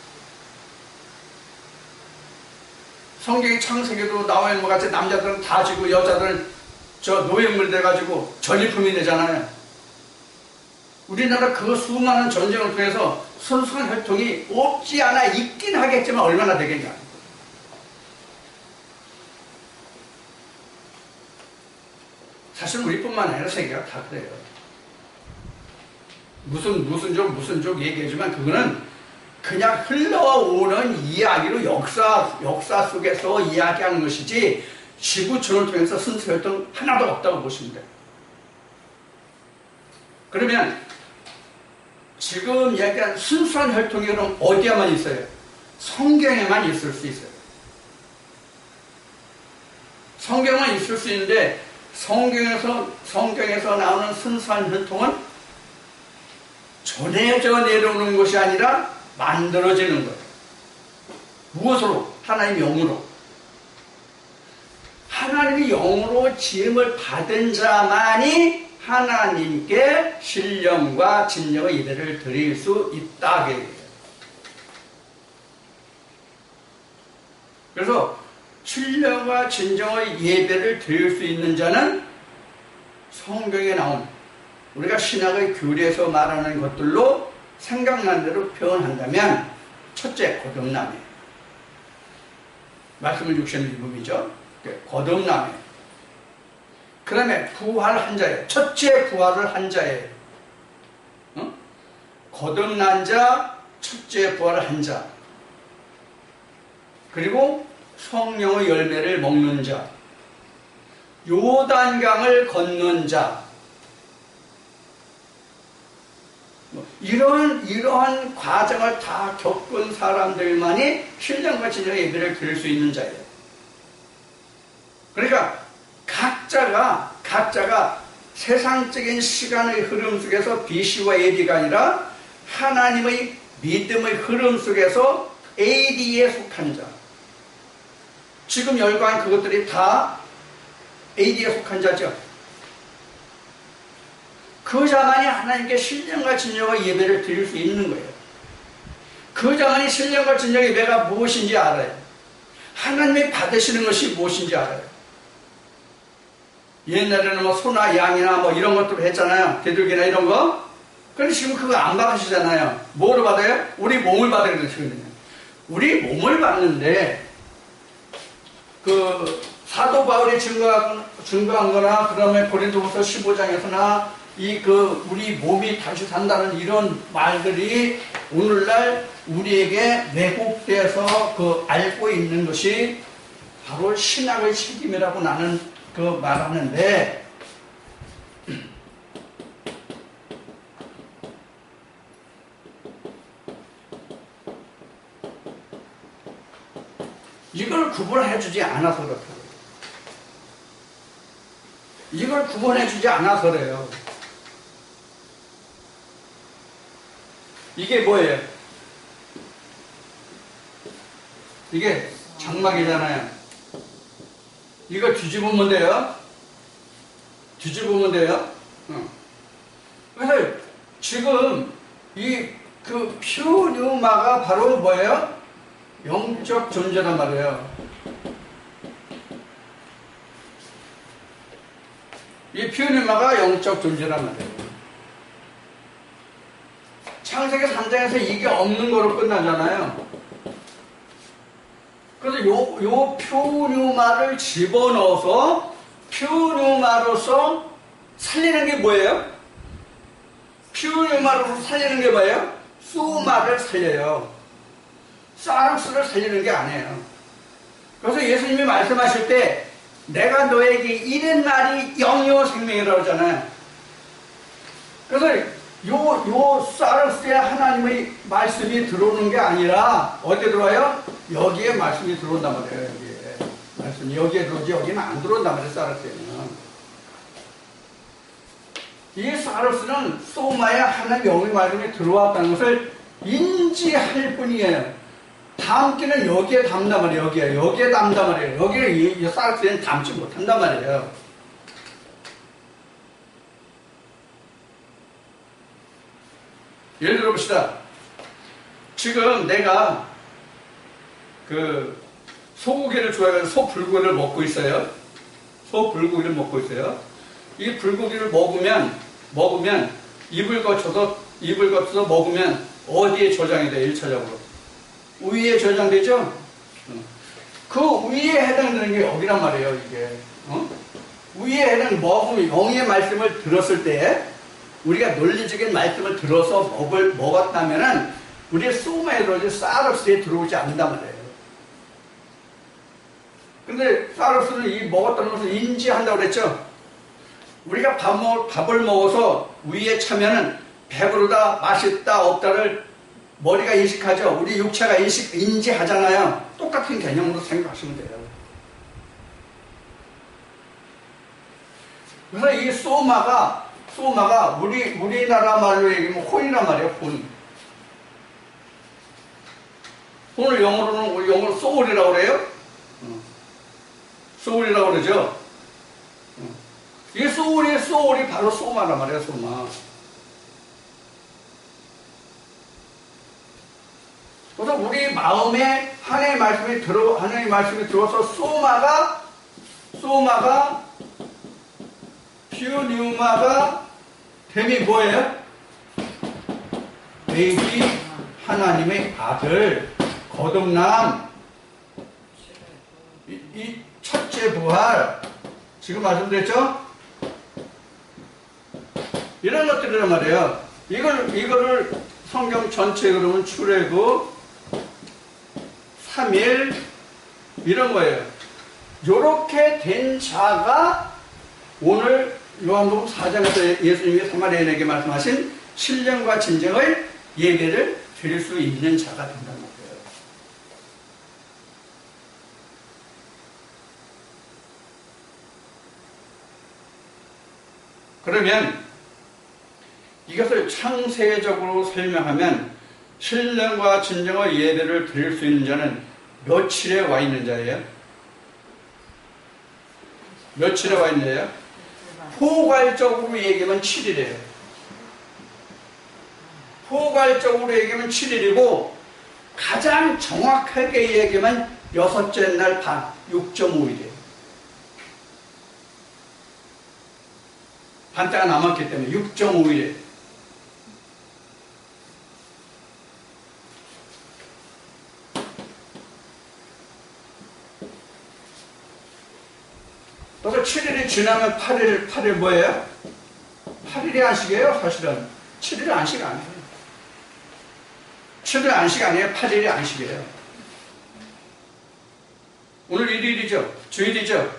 성경의 창세기도 나와 있는 것 같이 남자들은 다 지고 여자들은 노예물 돼가지고 전리품이 되잖아요. 우리나라 그 수많은 전쟁을 통해서 순수한 혈통이 없지 않아 있긴 하겠지만 얼마나 되겠냐. 사실 우리뿐만 아니라 세계가 다 그래요. 무슨 족 얘기하지만 그거는 그냥 흘러오는 이야기로 역사 속에서 이야기하는 것이지 지구촌을 통해서 순수 혈통 하나도 없다고 보시면 돼요. 그러면 지금 얘기한 순수한 혈통이 그럼 어디에만 있어요? 성경에만 있을 수 있어요. 성경만 있을 수 있는데 성경에서 나오는 순수한 혈통은 전해져 내려오는 것이 아니라 만들어지는 거예요. 무엇으로? 하나님의 영으로. 하나님의 영으로 지음을 받은 자만이 하나님께 신령과 진정의 예배를 드릴 수 있다. 그래서 신령과 진정의 예배를 드릴 수 있는 자는 성경에 나온 우리가 신학의 교리에서 말하는 것들로 생각난 대로 표현한다면 첫째, 거듭남이에요. 말씀을 주시는 부분이죠. 거듭남이에요. 그 다음에 부활한 자예요. 첫째 부활을 한 자예요. 거듭난 자, 첫째 부활을 한 자. 그리고 성령의 열매를 먹는 자. 요단강을 건넌 자. 이러한 과정을 다 겪은 사람들만이 신령과 진정의 예배를 드릴 수 있는 자예요. 그러니까 각자가 세상적인 시간의 흐름 속에서 BC와 AD가 아니라 하나님의 믿음의 흐름 속에서 AD에 속한 자. 지금 열거한 그것들이 다 AD에 속한 자죠. 그 자만이 하나님께 신령과 진정의 예배를 드릴 수 있는 거예요. 그 자만이 신령과 진정의 예배가 무엇인지 알아요. 하나님이 받으시는 것이 무엇인지 알아요. 옛날에는 뭐 소나 양이나 뭐 이런 것들 했잖아요. 개들기나 이런 거. 근데 지금 그거 안 받으시잖아요. 뭐로 받아요? 우리 몸을 받아야 되거든요. 우리 몸을 받는데 그 사도 바울이 증거한 거나 그다음에 고린도후서 15장에서나 이 그 우리 몸이 다시 산다는 이런 말들이 오늘날 우리에게 왜곡돼서 그 알고 있는 것이 바로 신학의 책임이라고 나는 그 말하는데, 이걸 구분해주지 않아서 그렇다고요. 이걸 구분해주지 않아서 그래요. 이게 뭐예요? 이게 장막이잖아요. 이거 뒤집으면 돼요. 뒤집으면 돼요. 그래서 지금 이 그 퓨뉴마가 바로 뭐예요? 영적 존재란 말이에요. 이 퓨뉴마가 영적 존재란 말이에요. 창세기 3장에서 이게 없는 거로 끝나잖아요. 그래서 요 퓨뉴마를 집어넣어서 퓨뉴마로서 살리는 게 뭐예요? 퓨뉴마로서 살리는 게 뭐예요? 수마를 살려요. 사르스를 살리는 게 아니에요. 그래서 예수님이 말씀하실 때 내가 너에게 이른 말이 영이요 생명이라고 하잖아요. 그래서 요 사르스에 하나님의 말씀이 들어오는 게 아니라 어디에 들어와요? 여기에 말씀이 들어온단 말이에요. 여기에 말씀이 여기에 들어오지 여기는 안 들어온단 말이에요. 사르스에는. 이 사르스는 소마에 하나님 영의 말씀이 들어왔다는 것을 인지할 뿐이에요. 담기는 여기에 담단 말이에요. 여기에 담단 말이에요. 여기를 이 사르스에는 담지 못한단 말이에요. 예를 들어 봅시다. 지금 내가 그 소고기를 좋아해서 소불고기를 먹고 있어요. 소불고기를 먹고 있어요. 이 불고기를 먹으면 입을 거쳐서 먹으면 어디에 저장이 돼요? 1차적으로 위에 저장되죠? 그 위에 해당되는 게 여기란 말이에요. 이게 위에 해당 먹으면 영의 말씀을 들었을 때 우리가 논리적인 말씀을 들어서 먹었다면은 우리의 소마에 들어오지 사르스에 들어오지 않는단 말이에요. 근데 사르스는 이 먹었다는 것을 인지한다고 그랬죠? 우리가 밥을 먹어서 위에 차면은 배부르다, 맛있다, 없다를 머리가 인식하죠? 우리 육체가 인지하잖아요. 똑같은 개념으로 생각하시면 돼요. 그래서 이 소마가 우리나라 말로 얘기하면 혼이란 말이에요. 혼을 영어로 소울이라고 그래요. 소울이라고 그러죠. 이 소울이 바로 소마란 말이에요. 소마. 그래서 우리 마음에 하나님의 말씀이 들어와서 소마가 퓨뉴마가 됨이 뭐예요? 베이비 하나님의 아들 거듭남 이 첫째 부활 지금 말씀드렸죠? 이런 것들이란 말이에요. 이거를 성경 전체 그러면 출애굽 3일 이런 거예요. 요렇게 된 자가 오늘 요한복음 4장에서 예수님이 사마리아인에게 말씀하신 신령과 진정의 예배를 드릴 수 있는 자가 된다는 거예요. 그러면 이것을 창세적으로 설명하면 신령과 진정의 예배를 드릴 수 있는 자는 며칠에 와 있는 자예요? 며칠에 와 있는 자예요? 포괄적으로 얘기하면 7일이에요. 포괄적으로 얘기하면 7일이고 가장 정확하게 얘기하면 6째 날 반, 6.5일이에요. 반때가 남았기 때문에 6.5일에. 그래서 7일이 지나면 8일 뭐예요? 8일이 안식이에요, 사실은. 7일이 안식 아니에요. 7일 안식 아니에요. 8일이 안식이에요. 오늘 1일이죠. 주일이죠.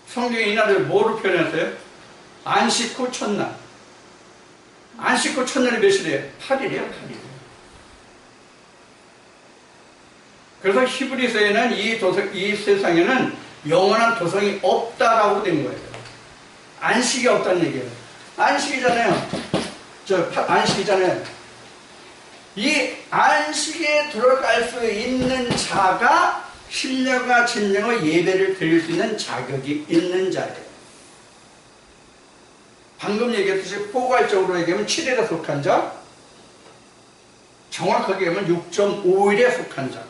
성경이 이날을 뭐로 표현했어요? 안식 후 첫날. 안식 후 첫날이 몇일이에요? 8일이에요, 8일. 그래서 히브리서에는 이 세상에는 영원한 도성이 없다라고 된 거예요. 안식이 없다는 얘기예요. 안식이잖아요. 안식이잖아요. 이 안식에 들어갈 수 있는 자가 신령과 진령의 예배를 드릴 수 있는 자격이 있는 자예요. 방금 얘기했듯이 포괄적으로 얘기하면 7일에 속한 자, 정확하게 얘기하면 6.5일에 속한 자.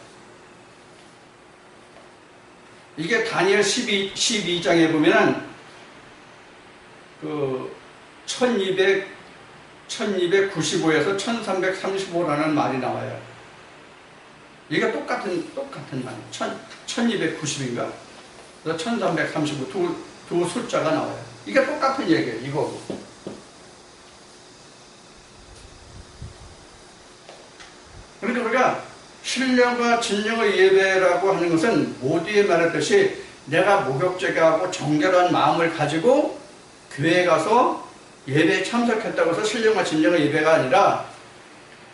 이게 다니엘 12장에 보면은 그 1295에서 1335라는 말이 나와요. 이게 똑같은 말이에요. 1290인가? 그래서 1335 두 숫자가 나와요. 이게 똑같은 얘기예요. 이거고. 그러니까 우리가 신령과 진령의 예배라고 하는 것은 모두에 말했듯이 내가 목욕제하고 정결한 마음을 가지고 교회에 가서 예배에 참석했다고 해서 신령과 진령의 예배가 아니라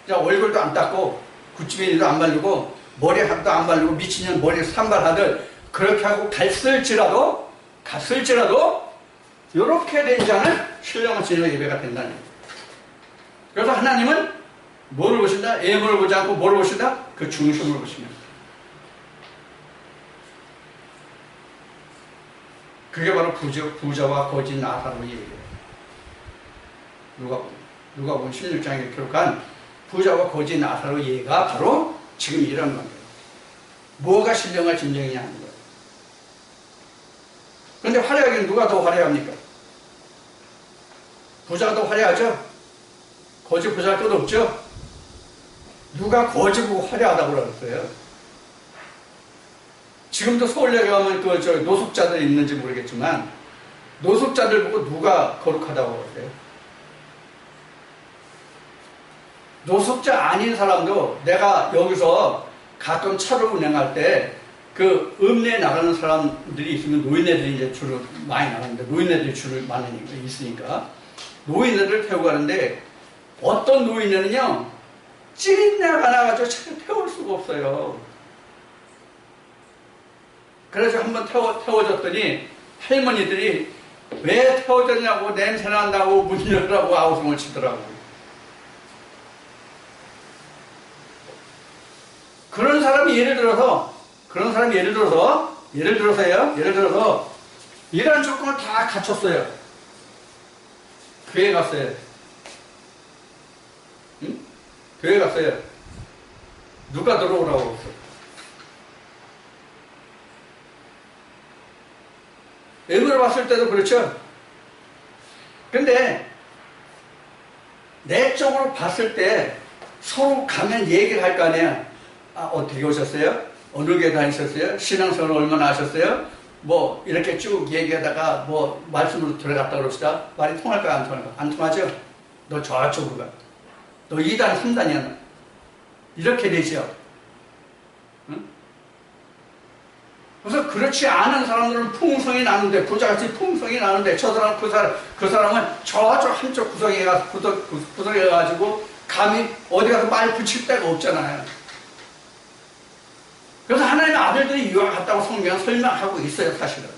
얼굴도 안 닦고 구찌비니도 안 바르고 머리도 안 바르고 미친년 머리에 산발하듯 그렇게 하고 갔을지라도 이렇게 된 자는 신령과 진령의 예배가 된다는 거예요. 그래서 하나님은 뭐를 보신다? 외모를 보지 않고 뭐를 보신다? 그 중심을 보십니다. 그게 바로 부자와 거지 나사로의 얘기예요. 누가복음 16장에 기록한 부자와 거지 나사로의 얘기가 바로 지금 이런 겁니다. 뭐가 신령과 진정이냐 하는 거예요. 그런데 화려하긴 누가 더 화려합니까? 부자가 더 화려하죠? 거지 부자가 또 없죠? 누가 거지 보고 화려하다고 그랬어요? 지금도 서울역에 가면 노숙자들이 있는지 모르겠지만 노숙자들 보고 누가 거룩하다고 그랬어요? 노숙자 아닌 사람도 내가 여기서 가끔 차를 운행할 때 그 읍내에 나가는 사람들이 있으면 노인네들이 이제 줄을 많이 나가는데 노인네들이 줄을 많이 있으니까 노인네들을 태우고 가는데 어떤 노인네는요 찌릿내가 나가지고 차를 태울 수가 없어요. 그래서 한번 태워줬더니 할머니들이 왜 태워줬냐고 냄새 난다고 문 열으라고 아우성을 치더라고요. 그런 사람이 예를 들어서 이런 조건을 다 갖췄어요. 교회 갔어요. 응? 교회 갔어요. 누가 들어오라고 했어? 외모를 봤을 때도 그렇죠. 근데 내적으로 봤을 때 서로 가면 얘기를 할 거 아니에요. 어떻게 오셨어요? 어느 교회 다니셨어요? 신앙생활 얼마나 하셨어요? 뭐 이렇게 쭉 얘기하다가 뭐 말씀으로 들어갔다 그럽시다. 말이 통할까요? 안 통할까요? 안 통하죠? 너 저쪽으로 가. 너 2단 3단이야. 이렇게 되죠. 응? 그래서 그렇지 않은 사람들은 풍성이 나는데 부자같이 풍성이 나는데 그 사람은 저쪽 한쪽 구석에 가가지고 감히 어디 가서 말 붙일 데가 없잖아요. 그래서 하나님의 아들들이 이와 같다고 성경은 설명하고 있어요, 사실은.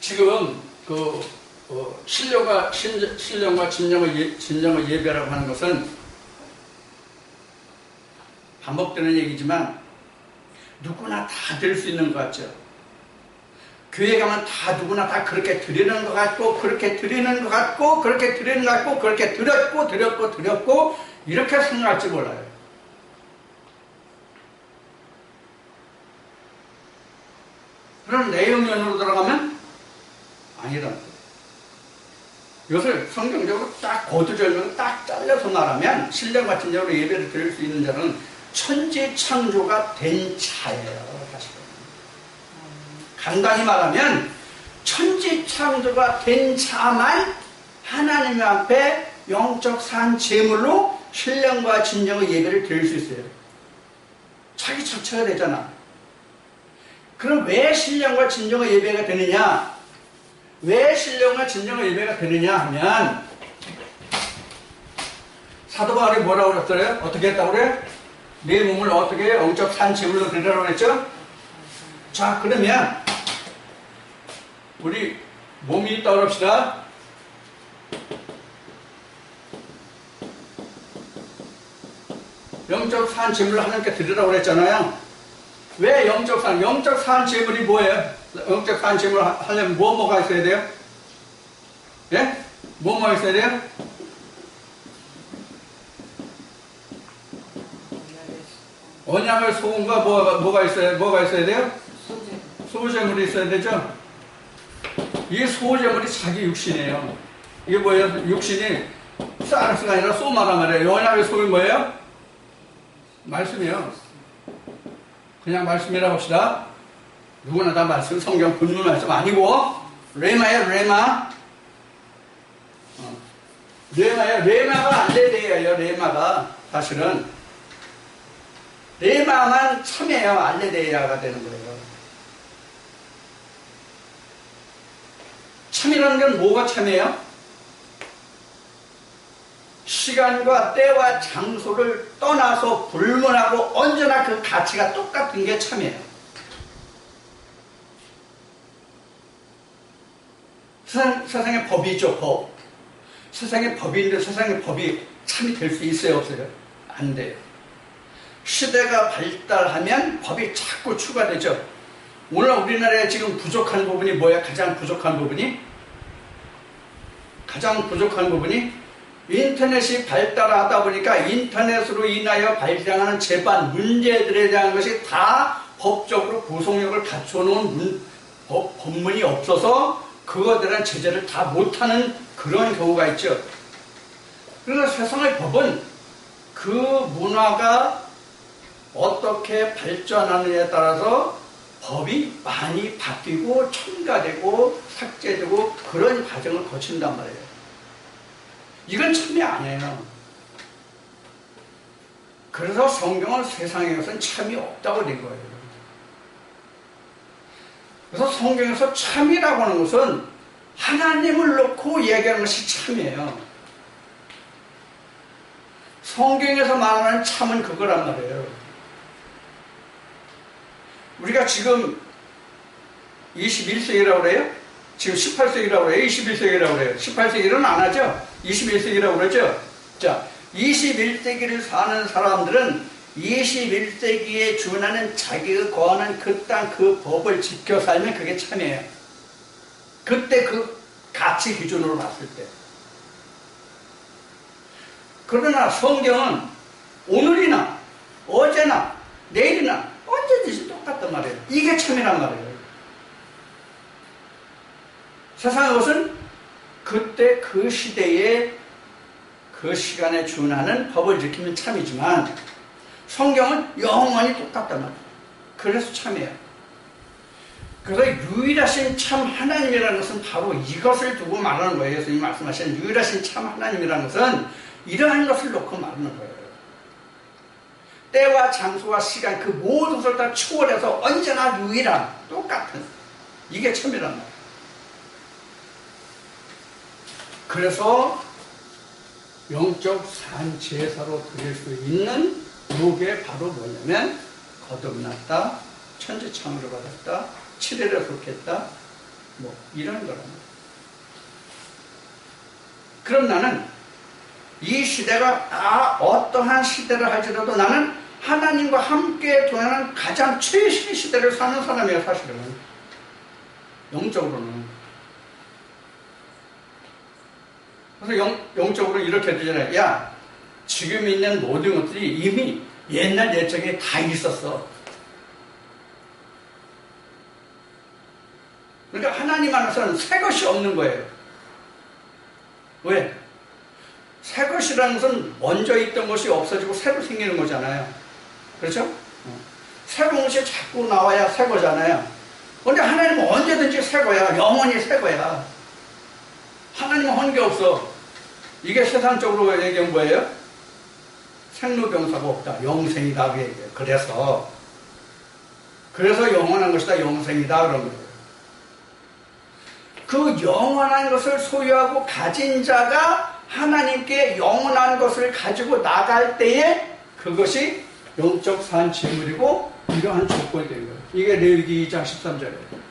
지금 신령과 진령의 예배라고 하는 것은 반복되는 얘기지만 누구나 다 드릴 수 있는 것 같죠. 교회 가면 다 누구나 다 그렇게 드리는 것 같고 그렇게 드리는 것 같고 그렇게 드리는 것 같고 그렇게 드렸고 이렇게 생각할지 몰라요. 그런 내용면으로 들어가면 아니란 말이에요. 이것을 성경적으로 딱 고두절명 딱 잘라서 말하면 신령 같은 자로 예배를 드릴 수 있는 자는 천지창조가 된 자예요. 사실은. 간단히 말하면 천지창조가 된 자만 하나님 앞에 영적 산 제물로 신령과 진정의 예배를 드릴 수 있어요. 자기 자체가 되잖아. 그럼 왜 신령과 진정의 예배가 되느냐? 왜 신령과 진정의 예배가 되느냐 하면 사도 바울이 뭐라고 그랬어요? 어떻게 했다고 그래? 내 몸을 어떻게 영적 산 제물로 드리라고 그랬죠? 자, 그러면 우리 몸이 있다고 합시다. 영적 산 제물을 하나님께 드리라고 그랬잖아요. 왜 영적 산 제물이 뭐예요? 영적 산 제물을 하려면 뭐가 있어야 돼요? 예? 뭐가 있어야 돼요? 언약을 소금과 뭐가 있어야 돼요? 소제물이 있어야 되죠? 이 소제물이 자기 육신이에요. 이게 뭐예요? 육신이 쌀스가 아니라 소마란 말이에요. 언약의 소금이 뭐예요? 말씀이에요. 그냥 말씀이라고 합시다. 누구나 다 말씀, 성경 본문 말씀 아니고 레마예요, 레마. 레마예요. 레마가 알레데이예요. 레마가 사실은 레마만 참이에요. 알레데이아가 되는 거예요. 참이라는 건 뭐가 참이에요? 시간과 때와 장소를 떠나서 불문하고 언제나 그 가치가 똑같은 게 참이에요. 세상에 법이 있죠, 법. 세상에 법이 있는데 세상에 법이 참이 될 수 있어요, 없어요? 안 돼요. 시대가 발달하면 법이 자꾸 추가되죠. 오늘 우리나라에 지금 부족한 부분이 뭐야? 가장 부족한 부분이 인터넷이 발달하다 보니까 인터넷으로 인하여 발생하는 재반 문제들에 대한 것이 다 법적으로 구속력을 갖춰놓은 법문이 없어서 그것에 대한 제재를 다 못하는 그런 경우가 있죠. 그러나 세상의 법은 그 문화가 어떻게 발전하느냐에 따라서 법이 많이 바뀌고 첨가되고 삭제되고 그런 과정을 거친단 말이에요. 이건 참이 아니에요. 그래서 성경은 세상에서는 참이 없다고 된 거예요. 그래서 성경에서 참이라고 하는 것은 하나님을 놓고 얘기하는 것이 참이에요. 성경에서 말하는 참은 그거란 말이에요. 우리가 지금 21세기라고 그래요? 지금 18세기라고 그래요? 21세기라고 그래요? 18세기는 안 하죠? 21세기라고 그러죠? 자, 21세기를 사는 사람들은 21세기에 준하는 자기가 거하는 그 땅, 그 법을 지켜 살면 그게 참이에요. 그때 그 가치 기준으로 봤을 때. 그러나 성경은 오늘이나 어제나 내일이나 언제든지 똑같단 말이에요. 이게 참이란 말이에요. 세상의 것은 그때 그 시대에 그 시간에 준하는 법을 지키면 참이지만 성경은 영원히 똑같단 말이에요. 그래서 참이에요. 그래서 유일하신 참 하나님이라는 것은 바로 이것을 두고 말하는 거예요. 예수님이 말씀하신 유일하신 참 하나님이라는 것은 이러한 것을 놓고 말하는 거예요. 때와 장소와 시간 그 모든 것을 다 초월해서 언제나 유일한 똑같은 이게 참이란 말이에요. 그래서 영적 산 제사로 드릴 수 있는 요게 바로 뭐냐면 거듭났다, 천지창조를 받았다, 7일에 속했다, 뭐 이런 거랍니다. 그럼 나는 이 시대가 어떠한 시대를 할지라도 나는 하나님과 함께 동행하는 가장 최신의 시대를 사는 사람이에요. 사실은 영적으로는. 그래서 영적으로 이렇게 되잖아요. 야, 지금 있는 모든 것들이 이미 옛날 예정에 다 있었어. 그러니까 하나님 안에서는 새 것이 없는 거예요. 왜? 새 것이라는 것은 먼저 있던 것이 없어지고 새로 생기는 거잖아요. 그렇죠? 새로운 것이 자꾸 나와야 새 거잖아요. 그런데 하나님은 언제든지 새 거야. 영원히 새 거야. 하나님은 한 게 없어. 이게 세상적으로 얘기한 거예요. 생로병사가 없다. 영생이다. 그 얘기예요. 그래서 영원한 것이다. 영생이다. 그런 거예요. 그 영원한 것을 소유하고 가진 자가 하나님께 영원한 것을 가지고 나갈 때에 그것이 영적 산 재물이고 이러한 조건이 되는 거예요. 이게 레위기 2장 13절이에요.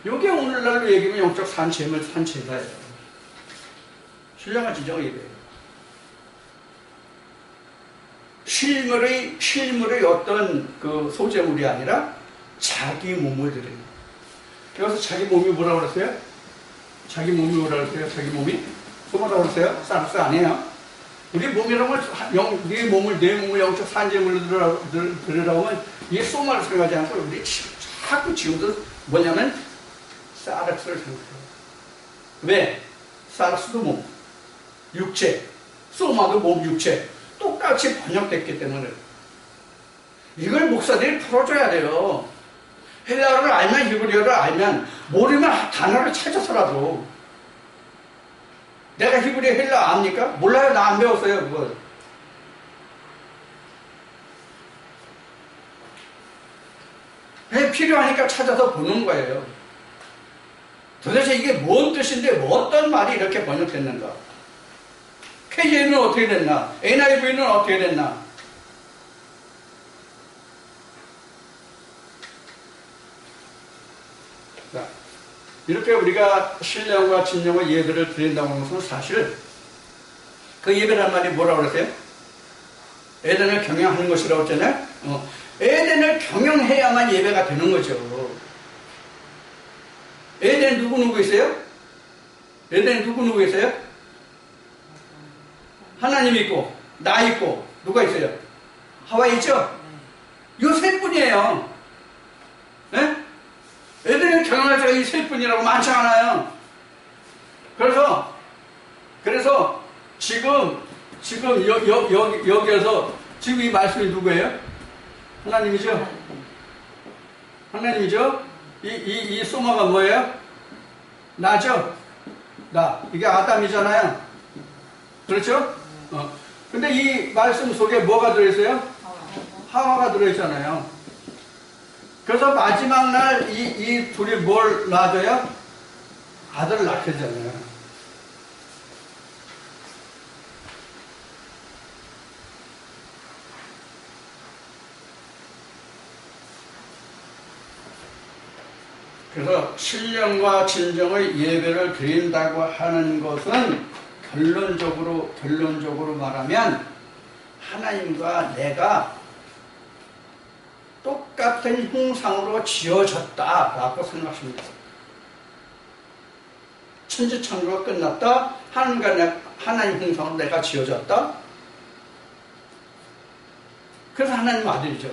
이게 오늘날로 얘기하면 영적 산 재물, 산 제사예요. 신령한 진정한 예배예요. 실물의 어떤 그 소재물이 아니라 자기 몸을 드려요. 그래서 자기 몸이 뭐라고 그랬어요? 자기 몸이 뭐라고 그랬어요? 자기 몸이? 뭐라고 그랬어요? 쌀스 아니에요? 우리 몸이라고 하면 네 몸을 영적 산재물로 들으라고 하면 이게 소마를 생각하지 않고 우리 자꾸 지금도 뭐냐면 사르스를 생각해요. 왜? 사르스도 몸, 육체, 소마도 몸, 육체 똑같이 번역됐기 때문에 이걸 목사들이 풀어줘야 돼요. 헬라어를 알면 히브리어를 알면 모르면 단어를 찾아서라도 내가 히브리어 헬라어 압니까? 몰라요. 나 안 배웠어요. 그거. 필요하니까 찾아서 보는 거예요. 도대체 이게 뭔 뜻인데 어떤 말이 이렇게 번역됐는가? KJ는 어떻게 됐나? NIV는 어떻게 됐나? 자, 이렇게 우리가 신령과 진정과 예배를 드린다고 하는 것은 사실 그 예배란 말이 뭐라고 그러세요? 에덴을 경영하는 것이라고 했잖아요. 에덴을 경영해야만 예배가 되는 거죠. 에덴 누구 있어요? 에덴 누구 있어요? 하나님 있고 나 있고 누가 있어요? 하와 있죠? 이 세 분이에요. 네? 에덴을 경영할 자가 이 세 분이라고 많지 않아요. 그래서 지금 여기에서 지금 이 말씀이 누구예요? 하나님이죠? 하나님이죠? 이 소마가 뭐예요? 나죠? 나. 이게 아담이잖아요. 그렇죠? 근데 이 말씀 속에 뭐가 들어있어요? 하와가 들어있잖아요. 그래서 마지막 날 이 둘이 뭘 낳아줘요? 아들을 낳게 되잖아요. 그래서 신령과 진정의 예배를 드린다고 하는 것은 결론적으로 말하면 하나님과 내가 똑같은 형상으로 지어졌다라고 생각합니다. 천지창조가 끝났다. 하나님 형상으로 내가 지어졌다. 그래서 하나님 아들이죠.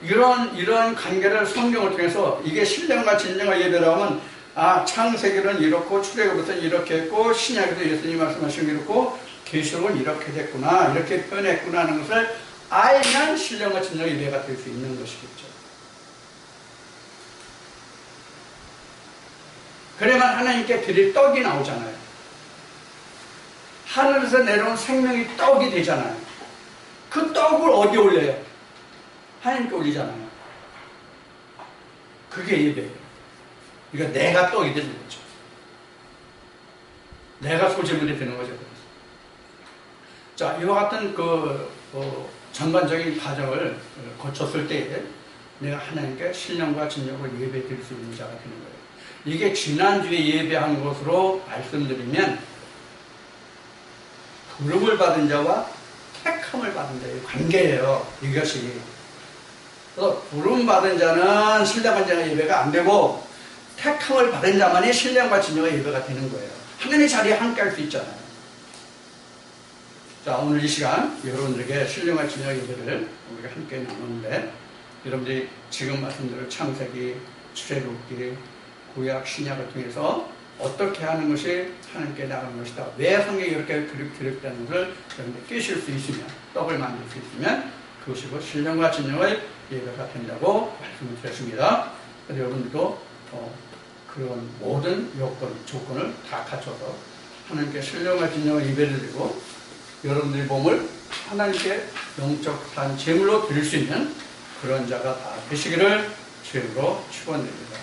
이런 관계를 성경을 통해서 이게 신령과 진정과 예배라고 하면 창세기는 이렇고 출애굽부터는 이렇게 했고 신약에도 예수님이 말씀하신 게 이렇고 계시록은 이렇게 됐구나 이렇게 표현했구나 하는 것을 알면 신령과 진정의 예배가 될 수 있는 것이겠죠. 그래야만 하나님께 드릴 떡이 나오잖아요. 하늘에서 내려온 생명이 떡이 되잖아요. 그 떡을 어디 올려요? 하나님께 올리잖아요. 그게 예배예요. 그러니까 내가 떡이 되는 거죠. 내가 소재물이 되는 거죠. 자, 이와 같은 전반적인 과정을 거쳤을 때에 내가 하나님께 신령과 진정으로 예배 드릴 수 있는 자가 되는 거예요. 이게 지난주에 예배한 것으로 말씀드리면 부름을 받은 자와 택함을 받은 자의 관계예요. 이것이. 그래서 부름 받은 자는 신령과 진정의 예배가 안 되고 택함을 받은 자만이 신령과 진정의 예배가 되는 거예요. 하나님의 자리에 함께 할 수 있잖아요. 자, 오늘 이 시간 여러분들에게 신령한 저녁 예배를 우리가 함께 나누는데, 여러분들이 지금 말씀드린 창세기, 출애굽기, 구약, 신약을 통해서 어떻게 하는 것이 하나님께 나가는 것이다, 왜 성경이 이렇게 기록되는 것을 여러분들 깨실 수 있으면, 떡을 만들 수 있으면 그것이 곧 신령과 진정의 예배가 된다고 말씀을 드렸습니다. 그래서 여러분들도 그런 모든 요건, 조건을 다 갖춰서 하나님께 신령과 진정의 예배를 드리고 여러분들의 몸을 하나님께 영적 산 제물로 드릴 수 있는 그런 자가 다 되시기를 주님으로 축원드립니다.